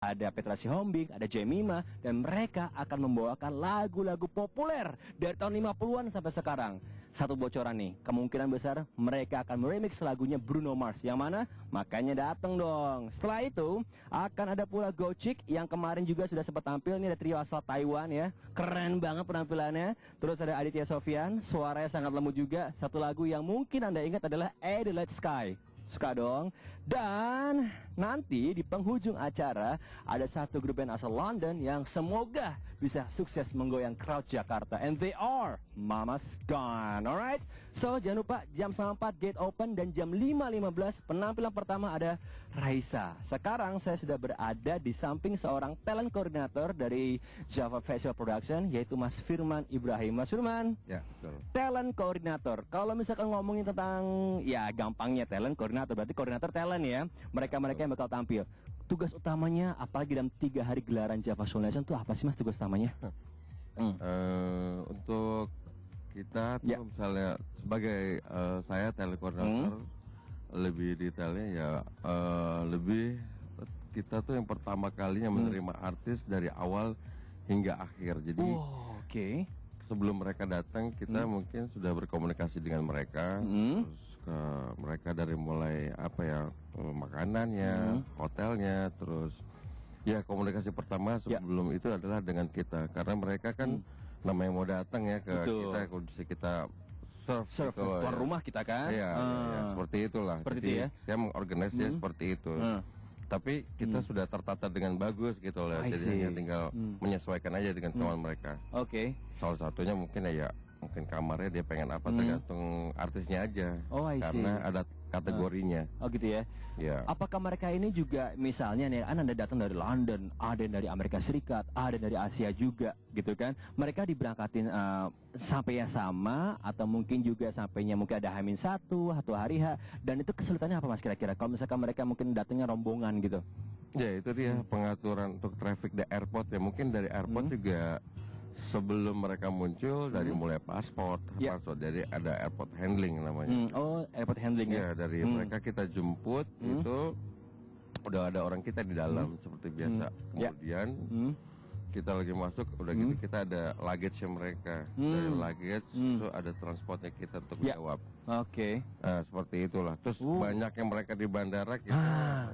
ada Petra Sihombing, ada Jemima, dan mereka akan membawakan lagu-lagu populer dari tahun 50-an sampai sekarang. Satu bocoran nih, kemungkinan besar mereka akan meremix lagunya Bruno Mars. Yang mana? Makanya datang dong. Setelah itu, akan ada pula Gojek yang kemarin juga sudah sempat tampil. Ini ada trio asal Taiwan ya. Keren banget penampilannya. Terus ada Aditya Sofyan, suaranya sangat lembut juga. Satu lagu yang mungkin Anda ingat adalah Adelaide Sky. Suka dong. Dan nanti di penghujung acara ada satu grup band asal London yang semoga bisa sukses menggoyang crowd Jakarta. And they are Mama's Gone. Alright. So jangan lupa jam 4 gate open dan jam 5.15 penampilan pertama ada Raisa. Sekarang saya sudah berada di samping seorang talent koordinator dari Java Festival Production, yaitu Mas Firman Ibrahim. Mas Firman. Ya, betul. Talent koordinator. Kalau misalkan ngomongin tentang ya gampangnya talent koordinator, berarti koordinator talent ya. Mereka-mereka yang bakal tampil. Tugas utamanya apalagi dalam 3 hari gelaran Java Soul Nation itu apa sih Mas tugas utamanya? Untuk kita tuh misalnya sebagai saya talent koordinator, lebih detailnya ya lebih kita tuh yang pertama kalinya menerima artis dari awal hingga akhir. Jadi sebelum mereka datang kita mungkin sudah berkomunikasi dengan mereka, terus ke mereka dari mulai apa ya, makanannya, hotelnya, terus ya komunikasi pertama sebelum itu adalah dengan kita, karena mereka kan namanya mau datang ya ke kita, kondisi kita serve gitu tuan rumah kita kan. Ya, seperti itulah. Seperti jadi itu ya? saya mengorganisasi seperti itu. Tapi kita sudah tertata dengan bagus gitu loh. Jadi hanya tinggal menyesuaikan aja dengan teman mereka. Salah satunya mungkin ya mungkin kamarnya dia pengen apa, tergantung artisnya aja. Karena ada kategorinya. Oh gitu ya. Ya. Apakah mereka ini juga misalnya nih, Anda datang dari London, ada yang dari Amerika Serikat, ada dari Asia juga, gitu kan? Mereka diberangkatin sampai yang sama, atau mungkin juga sampainya mungkin ada H-1 atau hari H, dan itu kesulitannya apa Mas kira-kira? Kalau misalkan mereka mungkin datangnya rombongan gitu? Ya itu dia pengaturan untuk traffic di airport ya. Mungkin dari airport juga sebelum mereka muncul dari mulai pasport, jadi ada airport handling namanya. Airport handling ya. Dari mereka kita jemput itu udah ada orang kita di dalam seperti biasa. Kemudian kita lagi masuk, udah gitu kita ada luggage mereka. Dari luggage itu ada transportnya kita untuk jawab. Nah, seperti itulah. Terus banyak yang mereka di bandara kita.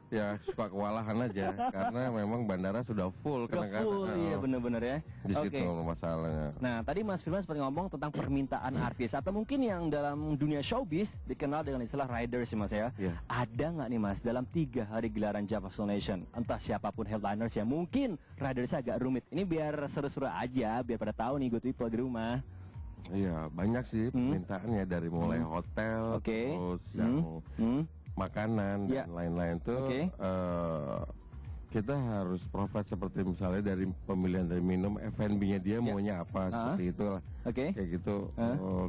Ya suka kewalahan aja karena memang bandara sudah full kadang-kadang. Iya benar-benar ya. Di situ masalahnya. Nah tadi Mas Firman seperti ngomong tentang permintaan artis, atau mungkin yang dalam dunia showbiz dikenal dengan istilah riders sih Mas ya. Ada nggak nih Mas dalam 3 hari gelaran Java Soul Nation, entah siapapun headliners ya, mungkin riders agak rumit. Ini biar seru-seru aja, biar pada tahu nih good people di rumah. Iya banyak sih permintaannya dari mulai hotel, terus yang makanan dan lain-lain tuh. Kita harus provide seperti misalnya dari pemilihan dari minum, F&B-nya dia maunya apa, seperti itulah. Kayak gitu.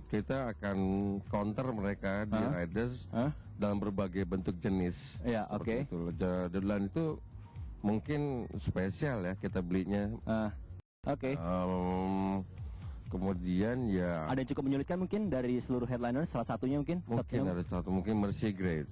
Kita akan counter mereka di riders dalam berbagai bentuk jenis. Dan itu mungkin spesial ya kita belinya. Kemudian ya ada yang cukup menyulitkan mungkin dari seluruh headliner, salah satunya mungkin ada satu mungkin Mercy Gray.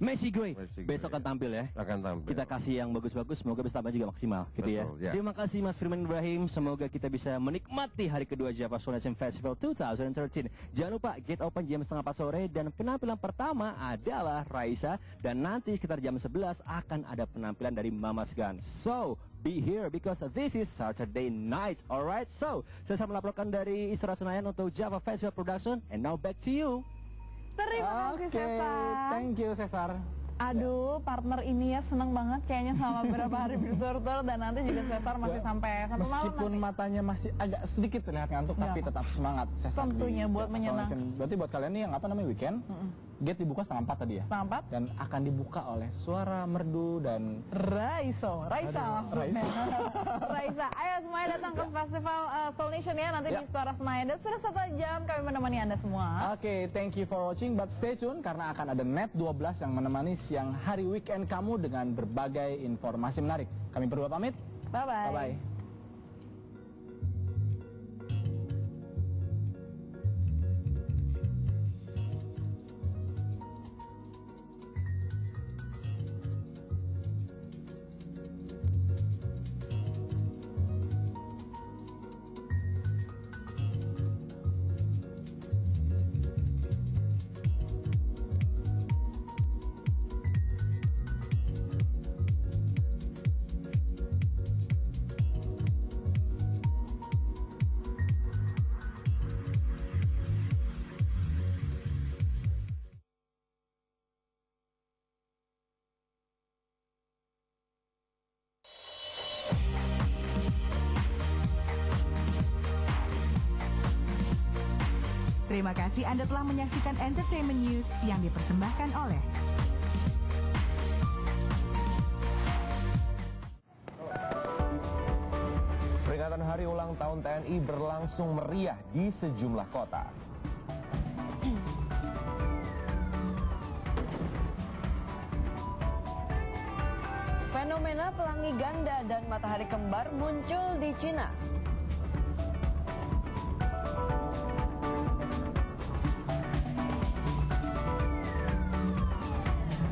Besok akan tampil ya. Akan tampil. Kita kasih yang bagus-bagus, semoga bisa tampil juga maksimal gitu. Betul, ya. Terima kasih Mas Firman Ibrahim, semoga kita bisa menikmati hari kedua Java Soul Nation Festival 2013. Jangan lupa gate open jam 3:30 sore dan penampilan pertama adalah Raisa, dan nanti sekitar jam 11 akan ada penampilan dari Mama's Gone. So be here because this is Saturday night. Alright, so saya melaporkan dari Istora Senayan untuk Java Festival Production, and now back to you. Terima kasih Cesar. Thank you Cesar. Aduh, partner ini ya seneng banget kayaknya sama beberapa hari berturut-turut, dan nanti juga Cesar masih sampai 1 malam. Meskipun matanya masih agak sedikit terlihat ngantuk, tapi tetap semangat Cesar. Tentunya buat menyenangkan. Berarti buat kalian nih yang apa namanya weekend, gate dibuka 3:30 tadi ya? 4:30. Dan akan dibuka oleh suara merdu dan Raisa maksudnya. Raisa, ayo semuanya datang ke Festival Soul Nation ya, nanti di Istora Senayan. Dan sudah 1 jam kami menemani Anda semua. Thank you for watching, but stay tune karena akan ada Net 12 yang menemani siang hari weekend kamu dengan berbagai informasi menarik. Kami berdua pamit. Bye-bye. Bye-bye. Terima kasih Anda telah menyaksikan Entertainment News yang dipersembahkan oleh Peringatan Hari Ulang Tahun TNI berlangsung meriah di sejumlah kota. Fenomena pelangi ganda dan matahari kembar muncul di Cina.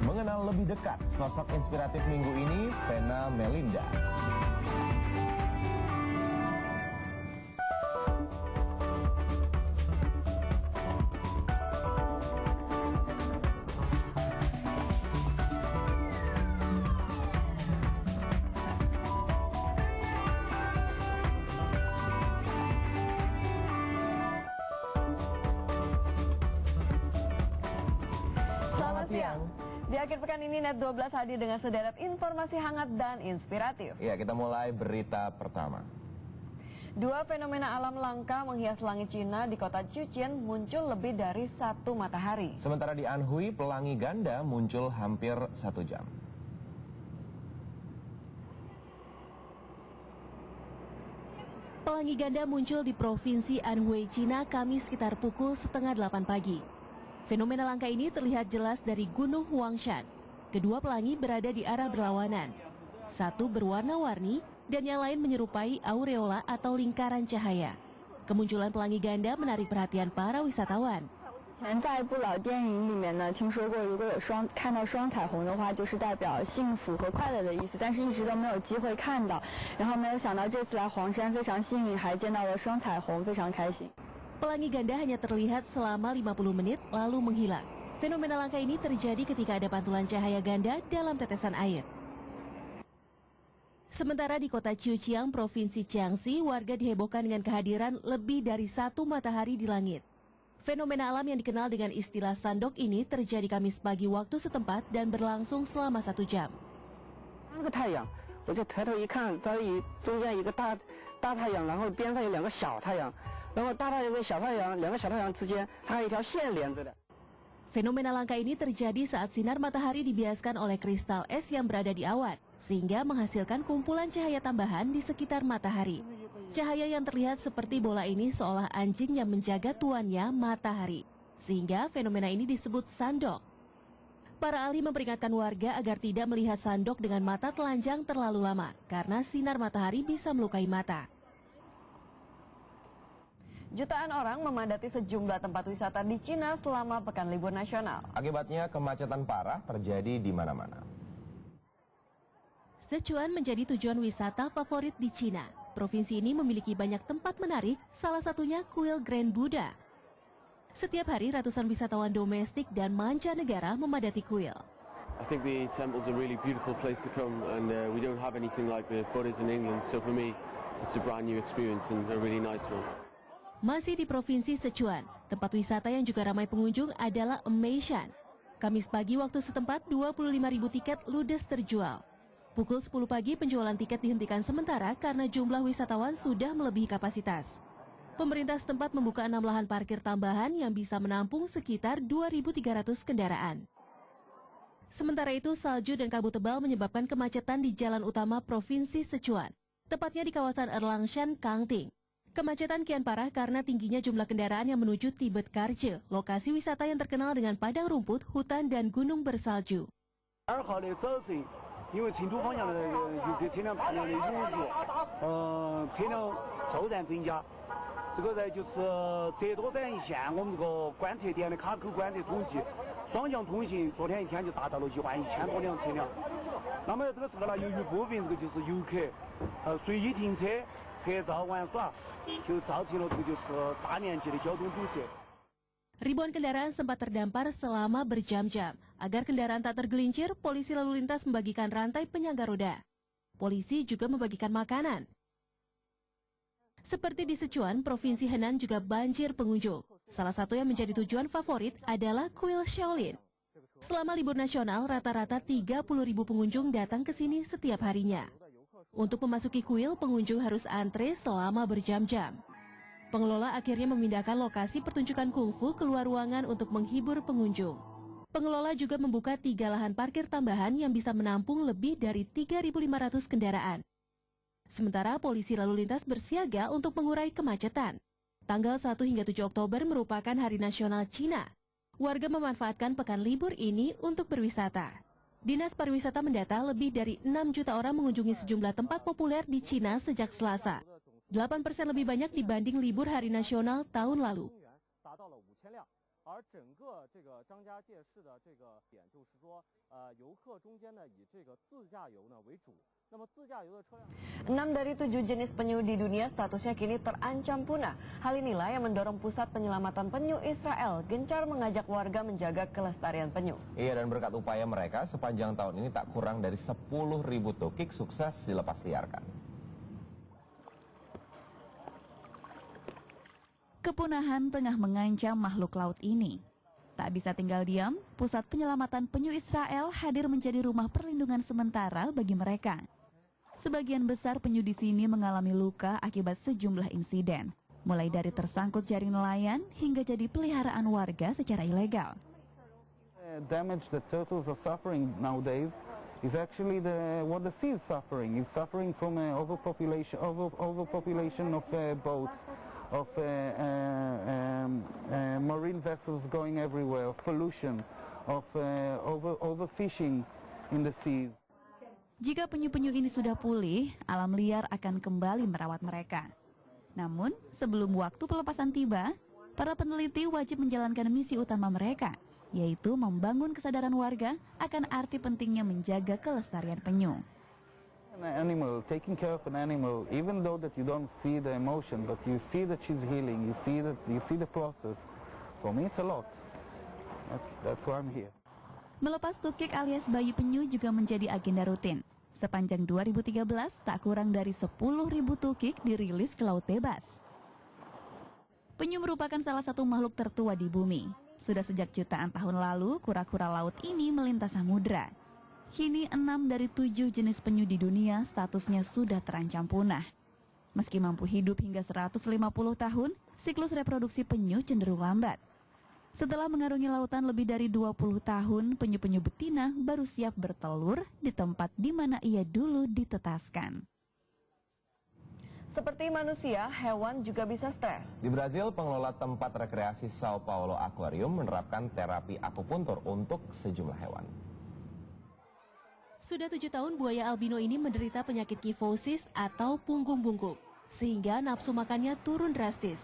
Mengenal lebih dekat sosok inspiratif minggu ini, Vena Melinda. Selamat siang. Di akhir pekan ini Net 12 hadir dengan sederet informasi hangat dan inspiratif. Ya, kita mulai berita pertama. Dua fenomena alam langka menghias langit Cina di kota Chuqian muncul lebih dari satu matahari. Sementara di Anhui, pelangi ganda muncul hampir 1 jam. Pelangi ganda muncul di Provinsi Anhui, Cina, Kamis sekitar pukul 7:30 pagi. Fenomena langka ini terlihat jelas dari Gunung Huangshan. Kedua pelangi berada di arah berlawanan. Satu berwarna-warni dan yang lain menyerupai aureola atau lingkaran cahaya. Kemunculan pelangi ganda menarik perhatian para wisatawan. 前在一部老电影里面呢，听说过如果有看到双彩虹的话，就是代表幸福和快乐的意思，但是一直都没有机会看到。然后没有想到这次来黄山非常幸运，还见到了双彩虹，非常开心。 Pelangi ganda hanya terlihat selama 50 menit lalu menghilang. Fenomena langka ini terjadi ketika ada pantulan cahaya ganda dalam tetesan air. Sementara di kota Chuqiang, Provinsi Jiangxi, warga dihebohkan dengan kehadiran lebih dari satu matahari di langit. Fenomena alam yang dikenal dengan istilah sandok ini terjadi Kamis pagi waktu setempat dan berlangsung selama 1 jam. 那个太阳，我就抬头一看，它中间一个大太阳，然后边上有2个小太阳。 然后大太阳跟小太阳，2个小太阳之间，它还有一条线连着的。 Fenomena langka ini terjadi saat sinar matahari dibiaskan oleh kristal es yang berada di awan, sehingga menghasilkan kumpulan cahaya tambahan di sekitar matahari. Cahaya yang terlihat seperti bola ini seolah anjing yang menjaga tuannya, matahari. Sehingga fenomena ini disebut sandok. Para ahli memperingatkan warga agar tidak melihat sandok dengan mata telanjang terlalu lama, karena sinar matahari bisa melukai mata. Jutaan orang memadati sejumlah tempat wisata di Cina selama pekan libur nasional. Akibatnya kemacetan parah terjadi di mana-mana. Sichuan menjadi tujuan wisata favorit di Cina. Provinsi ini memiliki banyak tempat menarik, salah satunya kuil Grand Buddha. Setiap hari ratusan wisatawan domestik dan mancanegara memadati kuil. I think the temple's a really beautiful place to come, and we don't have anything like the Buddhas in England, so for me it's a brand new experience and a really nice one. Masih di Provinsi Sichuan, tempat wisata yang juga ramai pengunjung adalah Meishan. Kamis pagi waktu setempat 25.000 tiket ludes terjual. Pukul 10 pagi penjualan tiket dihentikan sementara karena jumlah wisatawan sudah melebihi kapasitas. Pemerintah setempat membuka 6 lahan parkir tambahan yang bisa menampung sekitar 2.300 kendaraan. Sementara itu salju dan kabut tebal menyebabkan kemacetan di jalan utama Provinsi Sichuan, tepatnya di kawasan Erlangshan, Kangting. Kemacetan kian parah karena tingginya jumlah kendaraan yang menuju Tibet Karche, lokasi wisata yang terkenal dengan padang rumput, hutan, dan gunung bersalju. 2号的早晨，因为成都方向的游客车辆大量的涌入，车辆骤然增加。这个呢就是浙多山一线我们这个观测点的卡口观测统计，双向通行昨天一天就达到了11000多辆车辆。那么这个时候呢，由于部分这个就是游客随意停车。 合照玩耍，就造成了这个就是大面积的交通堵塞。 Ribuan kendaraan sempat terdampar selama berjam-jam. Agar kendaraan tak tergelincir, polisi lalu lintas membagikan rantai penyangga roda. Polisi juga membagikan makanan. Seperti di Sichuan, Provinsi Henan juga banjir pengunjung. Salah satu yang menjadi tujuan favorit adalah kuil Shaolin. Selama libur nasional, rata-rata 30.000 pengunjung datang ke sini setiap harinya. Untuk memasuki kuil, pengunjung harus antre selama berjam-jam. Pengelola akhirnya memindahkan lokasi pertunjukan kungfu keluar ruangan untuk menghibur pengunjung. Pengelola juga membuka 3 lahan parkir tambahan yang bisa menampung lebih dari 3.500 kendaraan. Sementara polisi lalu lintas bersiaga untuk mengurai kemacetan. Tanggal 1 hingga 7 Oktober merupakan Hari Nasional Cina. Warga memanfaatkan pekan libur ini untuk berwisata. Dinas Pariwisata mendata lebih dari 6 juta orang mengunjungi sejumlah tempat populer di Cina sejak Selasa. 8% lebih banyak dibanding libur Hari Nasional tahun lalu. Enam dari 7 jenis penyu di dunia statusnya kini terancam punah. Hal inilah yang mendorong Pusat Penyelamatan Penyu Israel gencar mengajak warga menjaga kelestarian penyu. Iya, dan berkat upaya mereka, sepanjang tahun ini tak kurang dari 10.000 tukik sukses dilepas liarkan. Kepunahan tengah mengancam makhluk laut ini. Tak bisa tinggal diam, Pusat Penyelamatan Penyu Israel hadir menjadi rumah perlindungan sementara bagi mereka. Sebagian besar penyu di sini mengalami luka akibat sejumlah insiden, mulai dari tersangkut jaring nelayan hingga jadi peliharaan warga secara ilegal. Damage that turtles are suffering nowadays is actually what the sea is suffering. It's suffering from overpopulation of boats, of marine vessels going everywhere, of pollution, of overfishing in the seas. Jika penyu-penyu ini sudah pulih, alam liar akan kembali merawat mereka. Namun, sebelum waktu pelepasan tiba, para peneliti wajib menjalankan misi utama mereka, yaitu membangun kesadaran warga akan arti pentingnya menjaga kelestarian penyu. An animal, taking care of an animal, even though that you don't see the emotion, but you see that she's healing, you see the process. For me, it's a lot. That's why I'm here. Melepas tukik alias bayi penyu juga menjadi agenda rutin. Sepanjang 2013, tak kurang dari 10.000 tukik dirilis ke laut bebas. Penyu merupakan salah satu makhluk tertua di bumi. Sudah sejak jutaan tahun lalu, kura-kura laut ini melintas samudra. Kini 6 dari 7 jenis penyu di dunia statusnya sudah terancam punah. Meski mampu hidup hingga 150 tahun, siklus reproduksi penyu cenderung lambat. Setelah mengarungi lautan lebih dari 20 tahun, penyu-penyu betina baru siap bertelur di tempat di mana ia dulu ditetaskan. Seperti manusia, hewan juga bisa stres. Di Brazil, pengelola tempat rekreasi Sao Paulo Aquarium menerapkan terapi akupuntur untuk sejumlah hewan. Sudah 7 tahun buaya albino ini menderita penyakit kifosis atau punggung bungkuk, sehingga nafsu makannya turun drastis.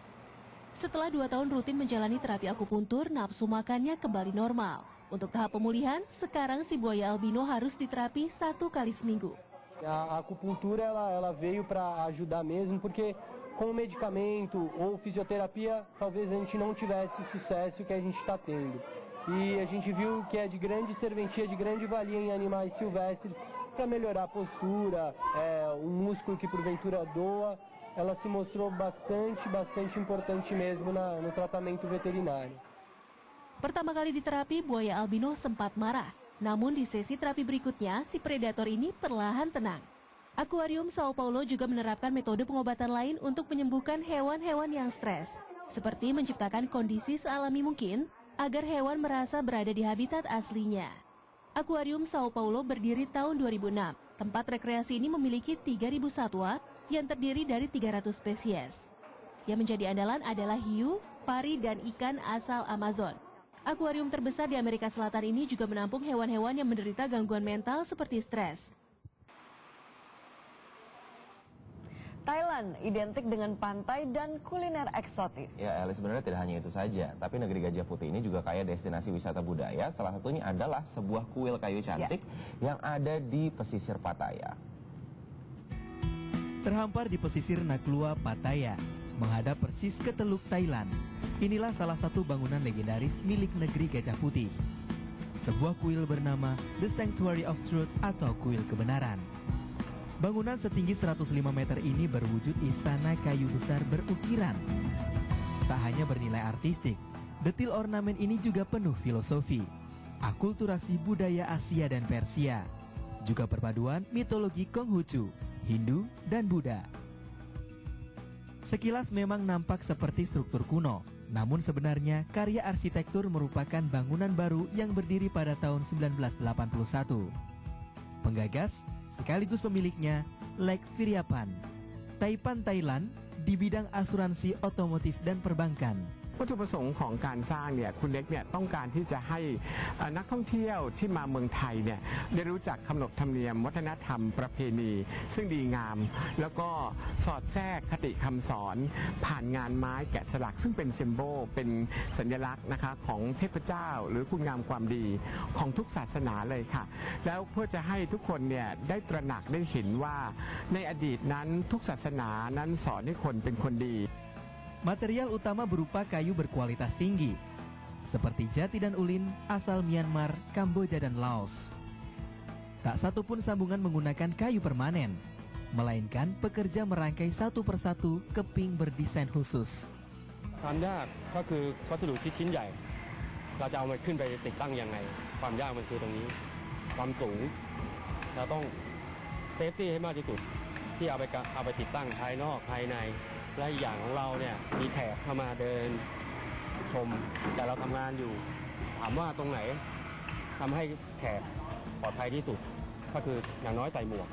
Setelah 2 tahun rutin menjalani terapi akupuntur, nafsu makannya kembali normal. Untuk tahap pemulihan, sekarang si buaya albino harus diterapi 1 kali seminggu. A acupuntura ela veio para ajudar mesmo, porque com o medicamento ou fisioterapia, talvez a gente não tivesse o sucesso que a gente está tendo. E a gente viu que é de grande serventia, de grande valia em animais silvestres para melhorar a postura, um músculo que porventura doa. Ela se mostrou bastante importante mesmo no tratamento veterinário. Pertama kali diterapi, buaya albino sempat marah. Namun di sesi terapi berikutnya, si predator ini perlahan tenang. Akuarium Sao Paulo juga menerapkan metode pengobatan lain untuk menyembuhkan hewan-hewan yang stres, seperti menciptakan kondisi sealami mungkin agar hewan merasa berada di habitat aslinya. Akuarium Sao Paulo berdiri tahun 2006. Tempat rekreasi ini memiliki 3.000 satwa yang terdiri dari 300 spesies. Yang menjadi andalan adalah hiu, pari, dan ikan asal Amazon. Akuarium terbesar di Amerika Selatan ini juga menampung hewan-hewan yang menderita gangguan mental seperti stres. Thailand identik dengan pantai dan kuliner eksotis. Ya, Eli, sebenarnya tidak hanya itu saja, tapi negeri Gajah Putih ini juga kaya destinasi wisata budaya. Salah satunya adalah sebuah kuil kayu cantik yang ada di pesisir Pattaya. Terhampar di pesisir Naklua, Pattaya, menghadap persis ke Teluk Thailand. Inilah salah satu bangunan legendaris milik negeri Gajah Putih. Sebuah kuil bernama The Sanctuary of Truth atau Kuil Kebenaran. Bangunan setinggi 105 meter ini berwujud istana kayu besar berukiran. Tak hanya bernilai artistik, detil ornamen ini juga penuh filosofi, akulturasi budaya Asia dan Persia, juga perpaduan mitologi Konghucu, Hindu, dan Buddha. Sekilas memang nampak seperti struktur kuno, namun sebenarnya karya arsitektur merupakan bangunan baru yang berdiri pada tahun 1981. Penggagas sekaligus pemiliknya Lek Viriapan, Taipan Thailand di bidang asuransi otomotif dan perbankan. วัตถุประสงค์ของการสร้างเนี่ยคุณเล็กเนี่ยต้องการที่จะให้นักท่องเที่ยวที่มาเมืองไทยเนี่ยได้รู้จักขนบธรรมเนียมวัฒนธรรมประเพณีซึ่งดีงามแล้วก็สอดแทรกคติคำสอนผ่านงานไม้แกะสลักซึ่งเป็นซิมโบลเป็นสัญลักษณ์นะคะของเทพเจ้าหรือคุณงามความดีของทุกศาสนาเลยค่ะแล้วเพื่อจะให้ทุกคนเนี่ยได้ตระหนักได้เห็นว่าในอดีตนั้นทุกศาสนานั้นสอนให้คนเป็นคนดีMaterial utama berupa kayu berkualitas tinggi, seperti jati dan ulin asal Myanmar, Kamboja, dan Laos. Tak satu pun sambungan menggunakan kayu permanen, melainkan pekerja merangkai satu persatu keping berdesain khusus. ความยากก็คือวัสดุที่ชิ้นใหญ่เราจะเอามันขึ้นไปติดตั้งยังไงความยากมันคือตรงนี้ความสูงเราต้องเซฟตี้ให้มากที่สุดที่เอาไปติดตั้งภายนอกภายในและอีกอย่างของเราเนี่ยมีแขกเข้ามาเดินชมแต่เราทำงานอยู่ถามว่าตรงไหนทำให้แขกปลอดภัยที่สุดก็คืออย่างน้อยใส่หมวก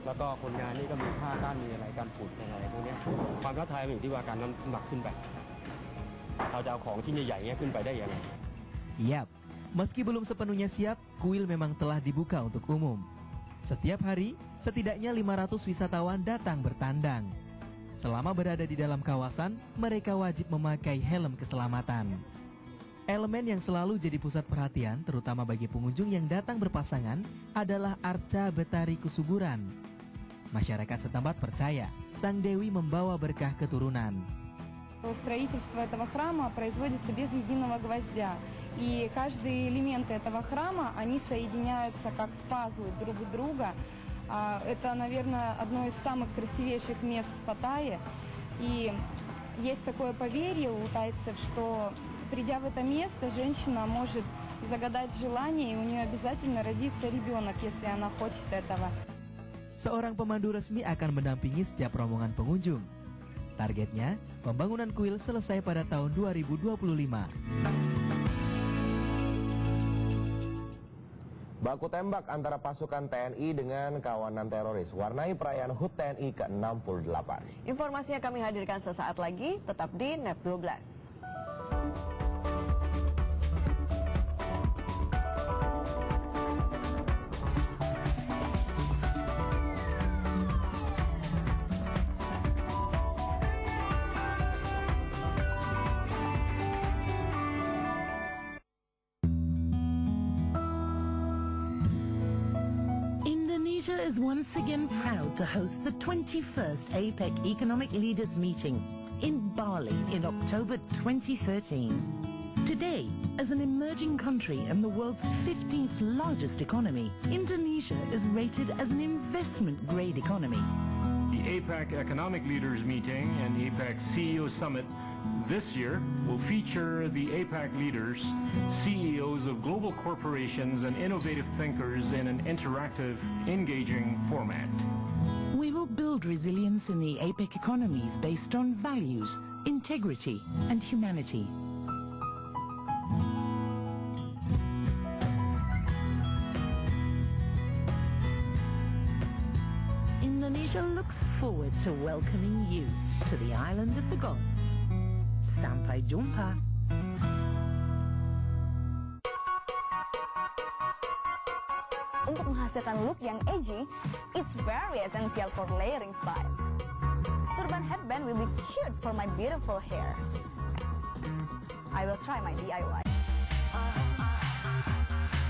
แล้วก็คนงานนี่ก็มีผ้ากั้นมีอะไรการฝุ่นอะไรพวกนี้ความท้าทายมันอยู่ที่ว่าการน้ำหนักขึ้นไปเราจะเอาของชิ้นใหญ่ๆนี้ขึ้นไปได้ยังไง Yap, meski belum sepenuhnya siap, kuil memang telah dibuka untuk umum. Setiap hari, setidaknya 500 wisatawan datang bertandang. Selama berada di dalam kawasan, mereka wajib memakai helm keselamatan. Elemen yang selalu jadi pusat perhatian, terutama bagi pengunjung yang datang berpasangan, adalah arca Betari Kusuburan. Masyarakat setempat percaya, Sang Dewi membawa berkah keturunan. Строительство этого храма производится без единого гвоздя. И каждые элементы этого храма, они соединяются как пазлы друг друга. Это, наверное, одно из самых красивейших мест в Паттайе. И есть такое поверье у тайцев, что, придя в это место, женщина может загадать желание, и у нее обязательно родится ребенок, если она хочет этого. Seorang pemandu resmi akan mendampingi setiap rombongan pengunjung. Targetnya, pembangunan kuil selesai pada tahun 2025. Baku tembak antara pasukan TNI dengan kawanan teroris warnai perayaan HUT TNI ke-68. Informasinya kami hadirkan sesaat lagi, tetap di NET 12. Indonesia is once again proud to host the 21st APEC Economic Leaders Meeting in Bali in October 2013. Today, as an emerging country and the world's 15th largest economy, Indonesia is rated as an investment-grade economy. The APEC Economic Leaders Meeting and APEC CEO Summit this year will feature the APEC leaders, CEOs of global corporations and innovative thinkers in an interactive, engaging format. We will build resilience in the APEC economies based on values, integrity and humanity. Indonesia looks forward to welcoming you to the island of the gods. Sampai jumpa. Untuk menghasilkan look yang edgy, it's very essential for layering style. Turban headband will be cute for my beautiful hair. I will try my DIY.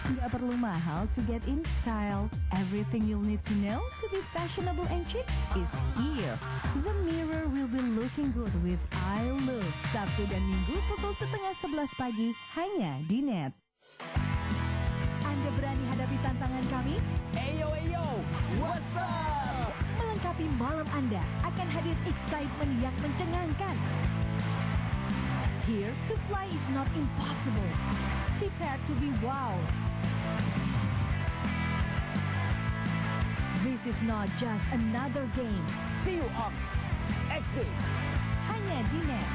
Nggak perlu mahal to get in style. Everything you'll need to know to be fashionable and chic is here. The Mirror will be looking good with I Look. Sabtu dan Minggu pukul 10:30 pagi hanya di NET. Anda berani hadapi tantangan kami? Eyo, what's up? Melengkapi malam Anda akan hadir excitement yang mencengangkan. Here, to fly is not impossible. Prepare to be wow. This is not just another game. See you up. XD. Hanya di NET.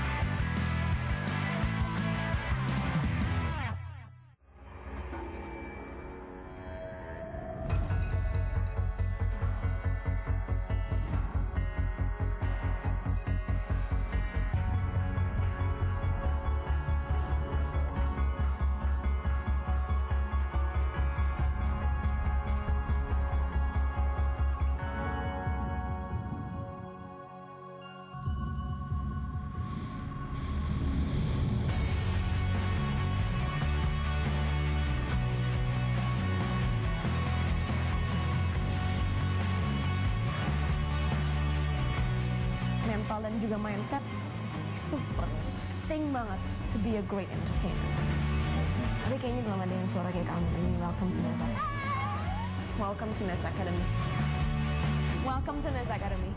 Mental dan juga mindset itu penting banget to be a great entertainer. Tapi kayaknya belum ada yang suara kayak kamu. Ini welcome to NET. Welcome to NET Academy. Welcome to NET Academy.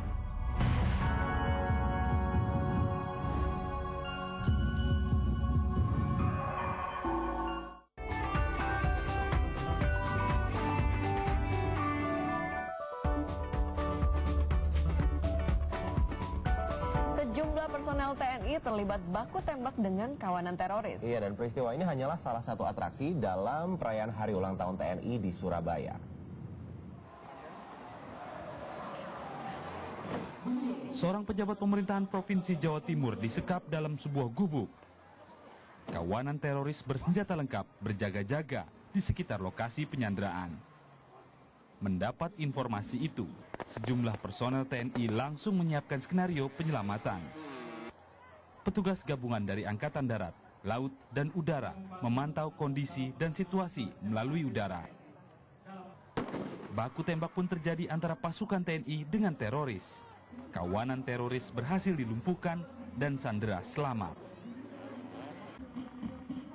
Sejumlah personel TNI terlibat baku tembak dengan kawanan teroris. Iya, dan peristiwa ini hanyalah salah satu atraksi dalam perayaan Hari Ulang Tahun TNI di Surabaya. Seorang pejabat pemerintahan Provinsi Jawa Timur disekap dalam sebuah gubuk. Kawanan teroris bersenjata lengkap berjaga-jaga di sekitar lokasi penyanderaan. Mendapat informasi itu, sejumlah personel TNI langsung menyiapkan skenario penyelamatan. Petugas gabungan dari Angkatan Darat, Laut, dan Udara memantau kondisi dan situasi melalui udara. Baku tembak pun terjadi antara pasukan TNI dengan teroris. Kawanan teroris berhasil dilumpuhkan dan sandera selamat.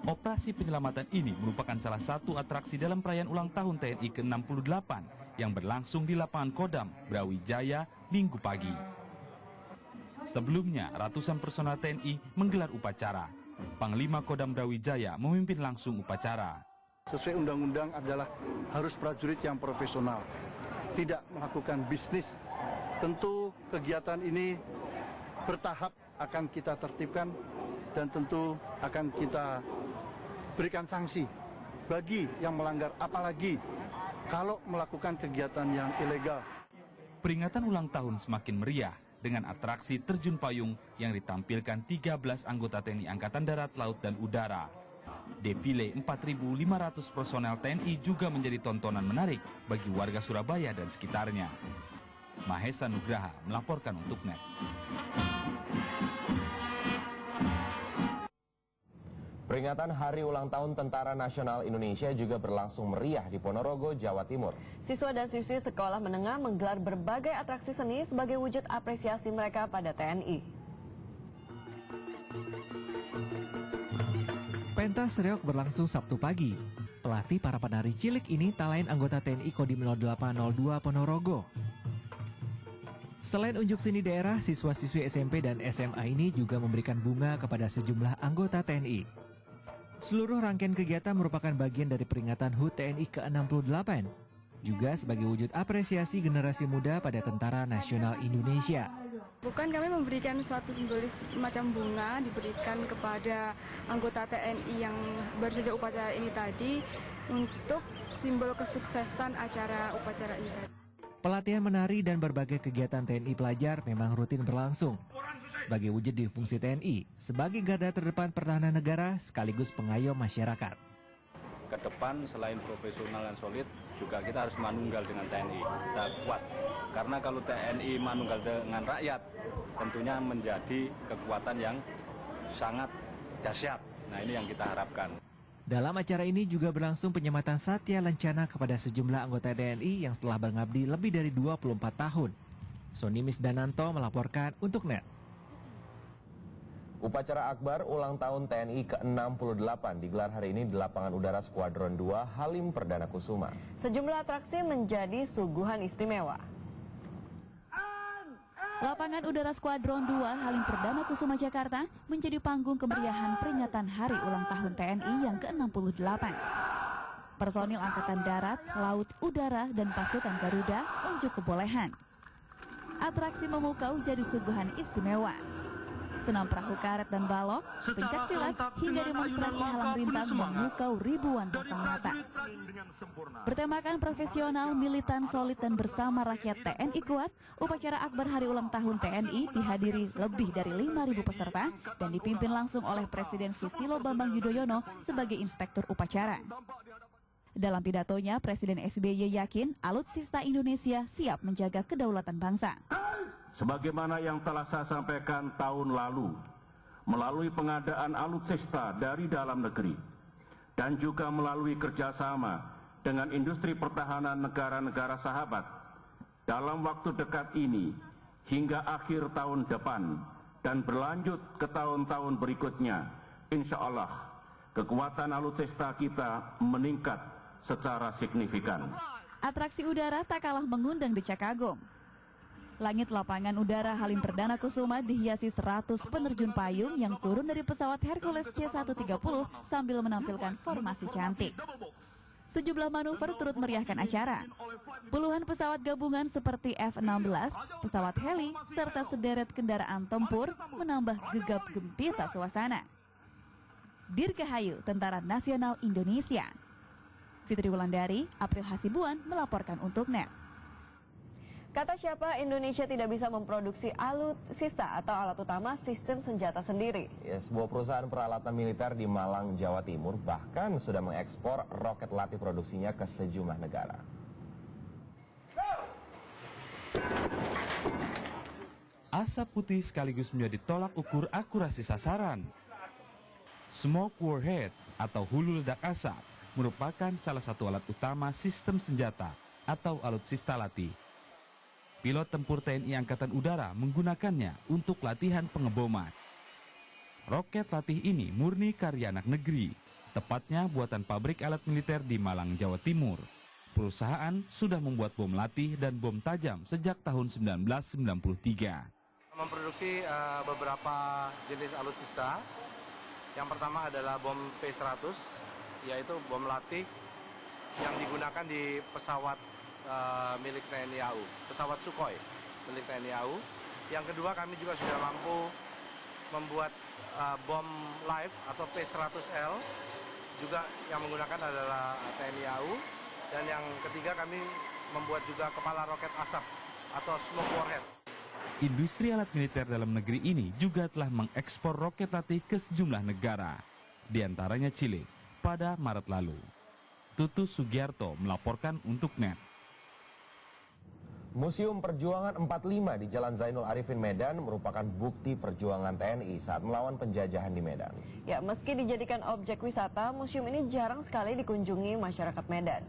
Operasi penyelamatan ini merupakan salah satu atraksi dalam perayaan ulang tahun TNI ke-68 yang berlangsung di lapangan Kodam, Brawijaya, Minggu pagi. Sebelumnya, ratusan personel TNI menggelar upacara. Panglima Kodam Brawijaya memimpin langsung upacara. Sesuai undang-undang adalah harus prajurit yang profesional, tidak melakukan bisnis. Tentu kegiatan ini bertahap akan kita tertibkan dan tentu akan kita berikan sanksi bagi yang melanggar, apalagi kalau melakukan kegiatan yang ilegal. Peringatan ulang tahun semakin meriah dengan atraksi terjun payung yang ditampilkan 13 anggota TNI Angkatan Darat, Laut, dan Udara. Defile 4.500 personel TNI juga menjadi tontonan menarik bagi warga Surabaya dan sekitarnya. Mahesa Nugraha melaporkan untuk NET. Peringatan Hari Ulang Tahun Tentara Nasional Indonesia juga berlangsung meriah di Ponorogo, Jawa Timur. Siswa dan siswi sekolah menengah menggelar berbagai atraksi seni sebagai wujud apresiasi mereka pada TNI. Pentas reog berlangsung Sabtu pagi. Pelatih para penari cilik ini tak lain anggota TNI Kodim 0802 Ponorogo. Selain unjuk seni daerah, siswa-siswi SMP dan SMA ini juga memberikan bunga kepada sejumlah anggota TNI. Seluruh rangkaian kegiatan merupakan bagian dari peringatan HUT TNI ke-68, juga sebagai wujud apresiasi generasi muda pada Tentara Nasional Indonesia. Bukan, kami memberikan suatu simbolis macam bunga diberikan kepada anggota TNI yang baru saja upacara ini tadi untuk simbol kesuksesan acara upacara ini tadi. Pelatihan menari dan berbagai kegiatan TNI pelajar memang rutin berlangsung. Sebagai wujud di fungsi TNI, sebagai garda terdepan pertahanan negara sekaligus pengayom masyarakat. Ke depan selain profesional dan solid, juga kita harus manunggal dengan TNI. Kita kuat. Karena kalau TNI manunggal dengan rakyat, tentunya menjadi kekuatan yang sangat dahsyat. Nah, ini yang kita harapkan. Dalam acara ini juga berlangsung penyematan Satya Lencana kepada sejumlah anggota TNI yang telah mengabdi lebih dari 24 tahun. Sony Misdananto melaporkan untuk NET. Upacara akbar ulang tahun TNI ke-68 digelar hari ini di Lapangan Udara Skuadron 2 Halim Perdana Kusuma. Sejumlah atraksi menjadi suguhan istimewa. Lapangan Udara Skuadron 2 Halim Perdana Kusuma Jakarta menjadi panggung kemeriahan peringatan Hari Ulang Tahun TNI yang ke-68. Personil Angkatan Darat, Laut, Udara, dan pasukan Garuda unjuk kebolehan. Atraksi memukau jadi suguhan istimewa. Senam perahu karet dan balok, pencak silat, hingga demonstrasi halang rintang memukau ribuan pasang mata. Bertemakan profesional, militan, solid, dan bersama rakyat TNI kuat, upacara akbar hari ulang tahun TNI dihadiri lebih dari 5.000 peserta dan dipimpin langsung oleh Presiden Susilo Bambang Yudhoyono sebagai inspektur upacara. Dalam pidatonya, Presiden SBY yakin alutsista Indonesia siap menjaga kedaulatan bangsa. Sebagaimana yang telah saya sampaikan tahun lalu, melalui pengadaan alutsista dari dalam negeri, dan juga melalui kerjasama dengan industri pertahanan negara-negara sahabat, dalam waktu dekat ini, hingga akhir tahun depan, dan berlanjut ke tahun-tahun berikutnya, insya Allah, kekuatan alutsista kita meningkat secara signifikan. Atraksi udara tak kalah mengundang decak kagum. Langit lapangan udara Halim Perdana Kusuma dihiasi 100 penerjun payung yang turun dari pesawat Hercules C-130 sambil menampilkan formasi cantik. Sejumlah manuver turut meriahkan acara. Puluhan pesawat gabungan seperti F-16, pesawat heli, serta sederet kendaraan tempur menambah gegap gempita suasana. Dirgahayu Tentara Nasional Indonesia. Fitri Wulandari, April Hasibuan melaporkan untuk NET. Kata siapa Indonesia tidak bisa memproduksi alutsista atau alat utama sistem senjata sendiri? Ya, sebuah perusahaan peralatan militer di Malang, Jawa Timur bahkan sudah mengekspor roket latih produksinya ke sejumlah negara. Asap putih sekaligus menjadi tolak ukur akurasi sasaran. Smoke warhead atau hulu ledak asap merupakan salah satu alat utama sistem senjata atau alutsista latih. Pilot tempur TNI Angkatan Udara menggunakannya untuk latihan pengeboman. Roket latih ini murni karya anak negeri, tepatnya buatan pabrik alat militer di Malang, Jawa Timur. Perusahaan sudah membuat bom latih dan bom tajam sejak tahun 1993. Memproduksi beberapa jenis alutsista. Yang pertama adalah bom P-100, yaitu bom latih yang digunakan di pesawat milik TNI AU, pesawat Sukhoi milik TNI AU. Yang kedua, kami juga sudah mampu membuat bom live atau P-100L, juga yang menggunakan adalah TNI AU. Dan yang ketiga, kami membuat juga kepala roket asap atau smoke warhead. Industri alat militer dalam negeri ini juga telah mengekspor roket latih ke sejumlah negara, di antaranya Chile, pada Maret lalu. Tutus Sugiarto melaporkan untuk NET. Museum Perjuangan 45 di Jalan Zainul Arifin Medan merupakan bukti perjuangan TNI saat melawan penjajahan di Medan. Ya, meski dijadikan objek wisata, museum ini jarang sekali dikunjungi masyarakat Medan.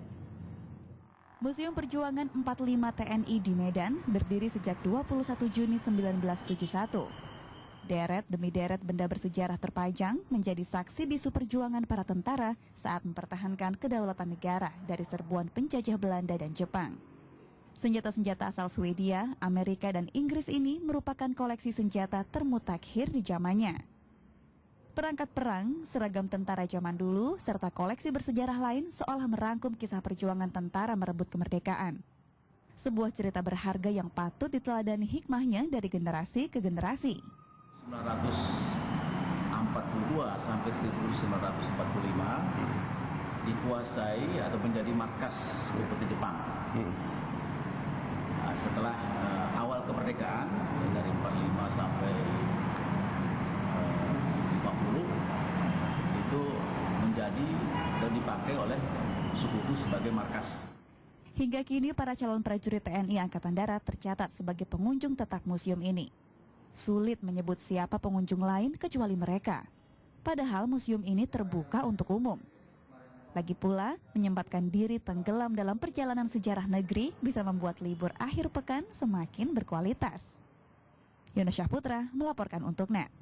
Museum Perjuangan 45 TNI di Medan berdiri sejak 21 Juni 1971. Deret demi deret benda bersejarah terpajang menjadi saksi bisu perjuangan para tentara saat mempertahankan kedaulatan negara dari serbuan penjajah Belanda dan Jepang. Senjata-senjata asal Swedia, Amerika, dan Inggris ini merupakan koleksi senjata termutakhir di zamannya. Perangkat perang, seragam tentara zaman dulu, serta koleksi bersejarah lain seolah merangkum kisah perjuangan tentara merebut kemerdekaan. Sebuah cerita berharga yang patut diteladani hikmahnya dari generasi ke generasi. 1942 sampai 1945 dikuasai atau menjadi markas Republik Jepang. Setelah awal kemerdekaan dari 45 sampai 50 itu menjadi dan dipakai oleh sekutu sebagai markas. Hingga kini para calon prajurit TNI Angkatan Darat tercatat sebagai pengunjung tetap museum ini. Sulit menyebut siapa pengunjung lain kecuali mereka. Padahal museum ini terbuka untuk umum. Lagi pula, menyempatkan diri tenggelam dalam perjalanan sejarah negeri bisa membuat libur akhir pekan semakin berkualitas. Yona Syahputra melaporkan untuk NET.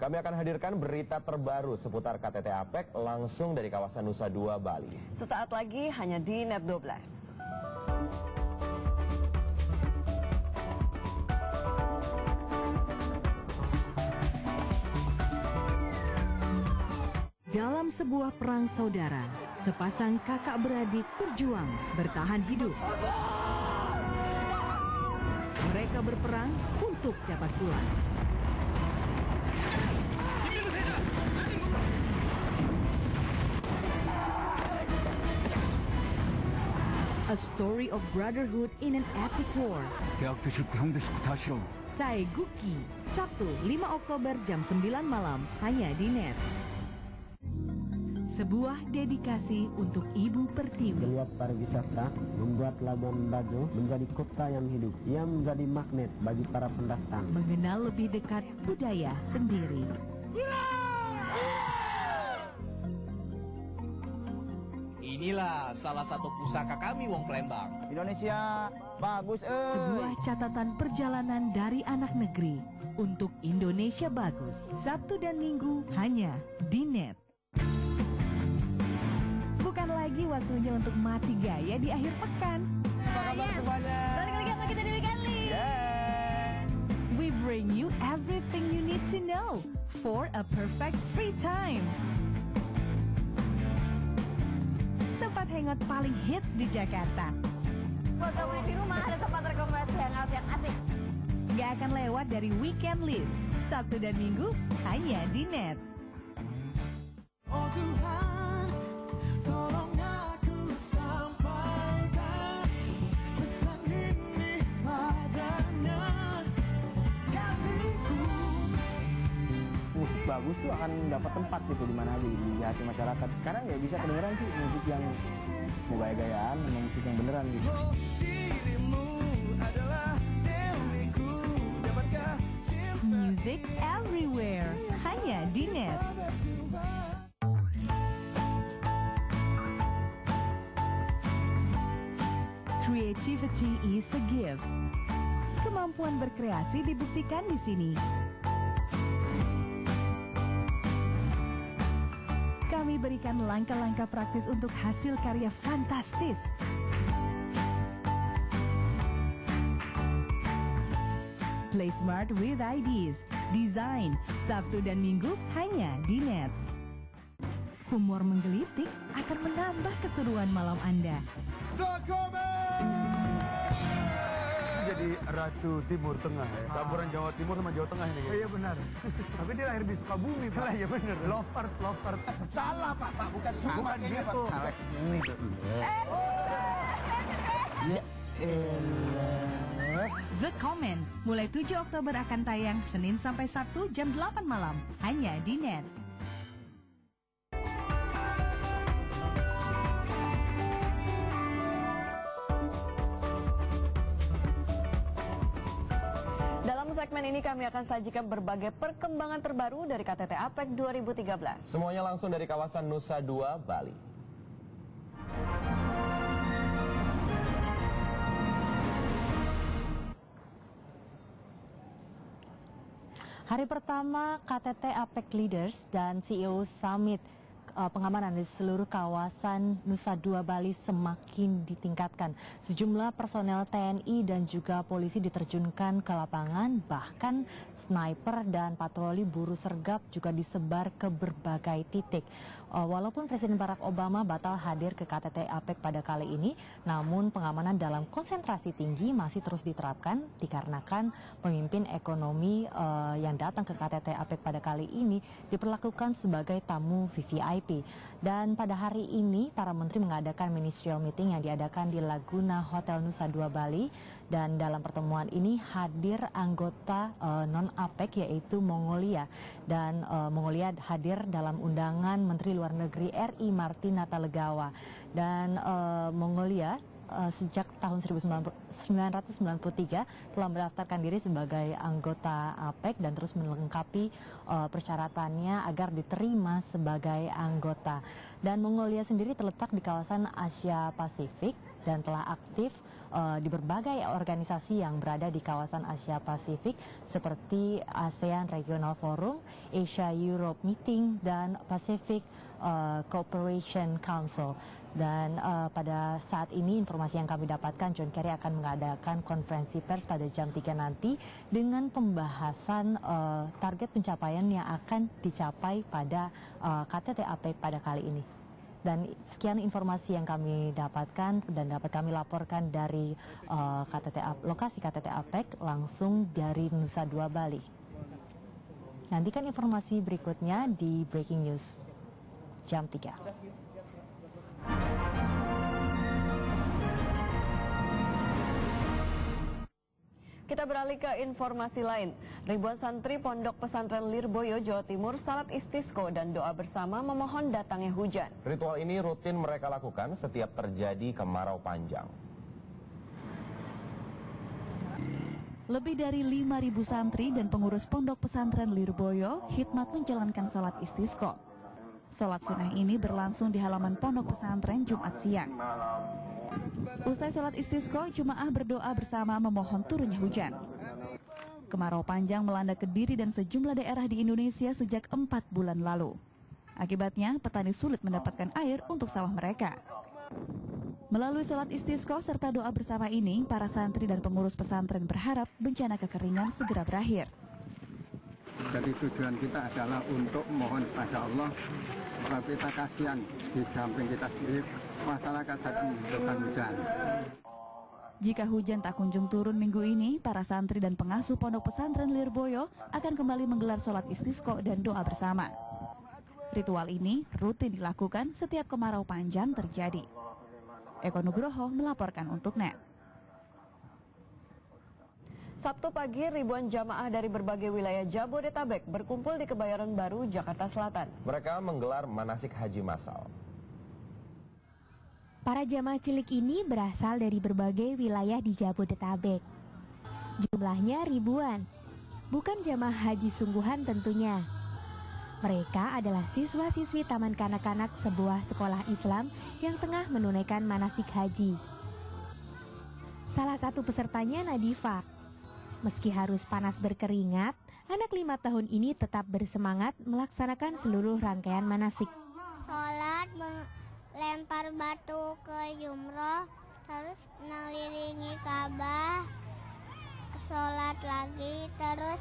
Kami akan hadirkan berita terbaru seputar KTT APEC langsung dari kawasan Nusa Dua, Bali. Sesaat lagi hanya di NET 12. Dalam sebuah perang saudara, sepasang kakak beradik berjuang bertahan hidup. mereka berperang untuk dapat pulang. A story of brotherhood in an epic war. 대학도 싫고 형도 싫고 다 싫어. Taeguki, Sabtu 5 Oktober jam 9 malam hanya di NET. Sebuah dedikasi untuk Ibu Pertiwi. Geliat pariwisata membuat Labuan Bajo menjadi kota yang hidup. Ia menjadi magnet bagi para pendatang. Mengenal lebih dekat budaya sendiri. Inilah salah satu pusaka kami Wong Palembang. Indonesia bagus. Sebuah catatan perjalanan dari anak negeri untuk Indonesia bagus. Sabtu dan Minggu hanya di NET. Bukan lagi waktunya untuk mati gaya di akhir pekan. Apa kabar semuanya? Balik lagi sama kita di Weekend List. We bring you everything you need to know for a perfect free time. Tempat hangout paling hits di Jakarta. Buat kamu yang di rumah ada tempat rekomendasi hangout yang asik. Gak akan lewat dari Weekend List. Sabtu dan Minggu hanya di NET. Oh Tuhan, tolong aku sampaikan pesan ini padanya, kasihku. Musik bagus tuh akan dapat tempat gitu di mana aja di hati masyarakat. Sekarang ya bisa kedengeran sih musik yang mau gaya-gayaan sama musik yang beneran gitu. Dirimu adalah dewiku, dapatkah Music everywhere hanya di NET. Creativity is a gift. Kemampuan berkreasi dibuktikan di sini. Kami berikan langkah-langkah praktis untuk hasil karya fantastis. Play smart with ideas. Design Sabtu dan Minggu hanya di NET. Humor menggelitik akan menambah keseruan malam Anda. Jadi Ratu Timur Tengah ya. Campuran Jawa Timur sama Jawa Tengah ini. Iya benar. Tapi dia lahir di Sukabumi, Pak. Iya benar. Love Earth. Salah, Pak. Bukan salah gitu. Salah ini tuh. Ya elah. The Comment mulai 7 Oktober akan tayang Senin sampai Sabtu jam 8 malam hanya di NET. Dalam segmen ini kami akan sajikan berbagai perkembangan terbaru dari KTT APEC 2013. Semuanya langsung dari kawasan Nusa Dua, Bali. Hari pertama KTT APEC Leaders dan CEO Summit pengamanan di seluruh kawasan Nusa Dua Bali semakin ditingkatkan. Sejumlah personel TNI dan juga polisi diterjunkan ke lapangan, bahkan sniper dan patroli buru sergap juga disebar ke berbagai titik. Walaupun Presiden Barack Obama batal hadir ke KTT APEC pada kali ini, namun pengamanan dalam konsentrasi tinggi masih terus diterapkan dikarenakan pemimpin ekonomi yang datang ke KTT APEC pada kali ini diperlakukan sebagai tamu VVIP. Dan pada hari ini para menteri mengadakan ministerial meeting yang diadakan di Laguna Hotel Nusa Dua Bali, dan dalam pertemuan ini hadir anggota non-APEC yaitu Mongolia, dan Mongolia hadir dalam undangan Menteri Luar Negeri RI Martin Natalegawa, dan Mongolia sejak tahun 1993 telah mendaftarkan diri sebagai anggota APEC dan terus melengkapi persyaratannya agar diterima sebagai anggota. Dan Mongolia sendiri terletak di kawasan Asia Pasifik dan telah aktif di berbagai organisasi yang berada di kawasan Asia Pasifik seperti ASEAN Regional Forum, Asia Europe Meeting, dan Pacific Cooperation Council. Dan pada saat ini informasi yang kami dapatkan, John Kerry akan mengadakan konferensi pers pada jam 3 nanti dengan pembahasan target pencapaian yang akan dicapai pada KTT APEC pada kali ini. Dan sekian informasi yang kami dapatkan dan dapat kami laporkan dari lokasi KTT APEC langsung dari Nusa Dua Bali. Nantikan informasi berikutnya di Breaking News jam 3. Kita beralih ke informasi lain. Ribuan santri Pondok Pesantren Lirboyo, Jawa Timur salat istisqo dan doa bersama memohon datangnya hujan. Ritual ini rutin mereka lakukan setiap terjadi kemarau panjang. Lebih dari 5.000 santri dan pengurus Pondok Pesantren Lirboyo khidmat menjalankan salat istisqo. Salat sunnah ini berlangsung di halaman Pondok Pesantren Jumat siang. Usai sholat istisqo, jemaah berdoa bersama memohon turunnya hujan. Kemarau panjang melanda Kediri dan sejumlah daerah di Indonesia sejak 4 bulan lalu. Akibatnya, petani sulit mendapatkan air untuk sawah mereka. Melalui sholat istisqo serta doa bersama ini, para santri dan pengurus pesantren berharap bencana kekeringan segera berakhir. Jadi tujuan kita adalah untuk mohon pada Allah sebab kita kasihan di samping kita sendiri, masyarakat sedang membutuhkan hujan. Jika hujan tak kunjung turun minggu ini, para santri dan pengasuh Pondok Pesantren Lirboyo akan kembali menggelar sholat istisqo dan doa bersama. Ritual ini rutin dilakukan setiap kemarau panjang terjadi. Eko Nugroho melaporkan untuk NET. Sabtu pagi, ribuan jamaah dari berbagai wilayah Jabodetabek berkumpul di Kebayoran Baru, Jakarta Selatan. Mereka menggelar manasik haji massal. Para jamaah cilik ini berasal dari berbagai wilayah di Jabodetabek. Jumlahnya ribuan, bukan jamaah haji sungguhan tentunya. Mereka adalah siswa-siswi Taman Kanak-Kanak sebuah sekolah Islam yang tengah menunaikan manasik haji. Salah satu pesertanya Nadifa. Meski harus panas berkeringat, anak 5 tahun ini tetap bersemangat melaksanakan seluruh rangkaian manasik. Sholat, lempar batu ke jumroh, terus mengelilingi Ka'bah, sholat lagi, terus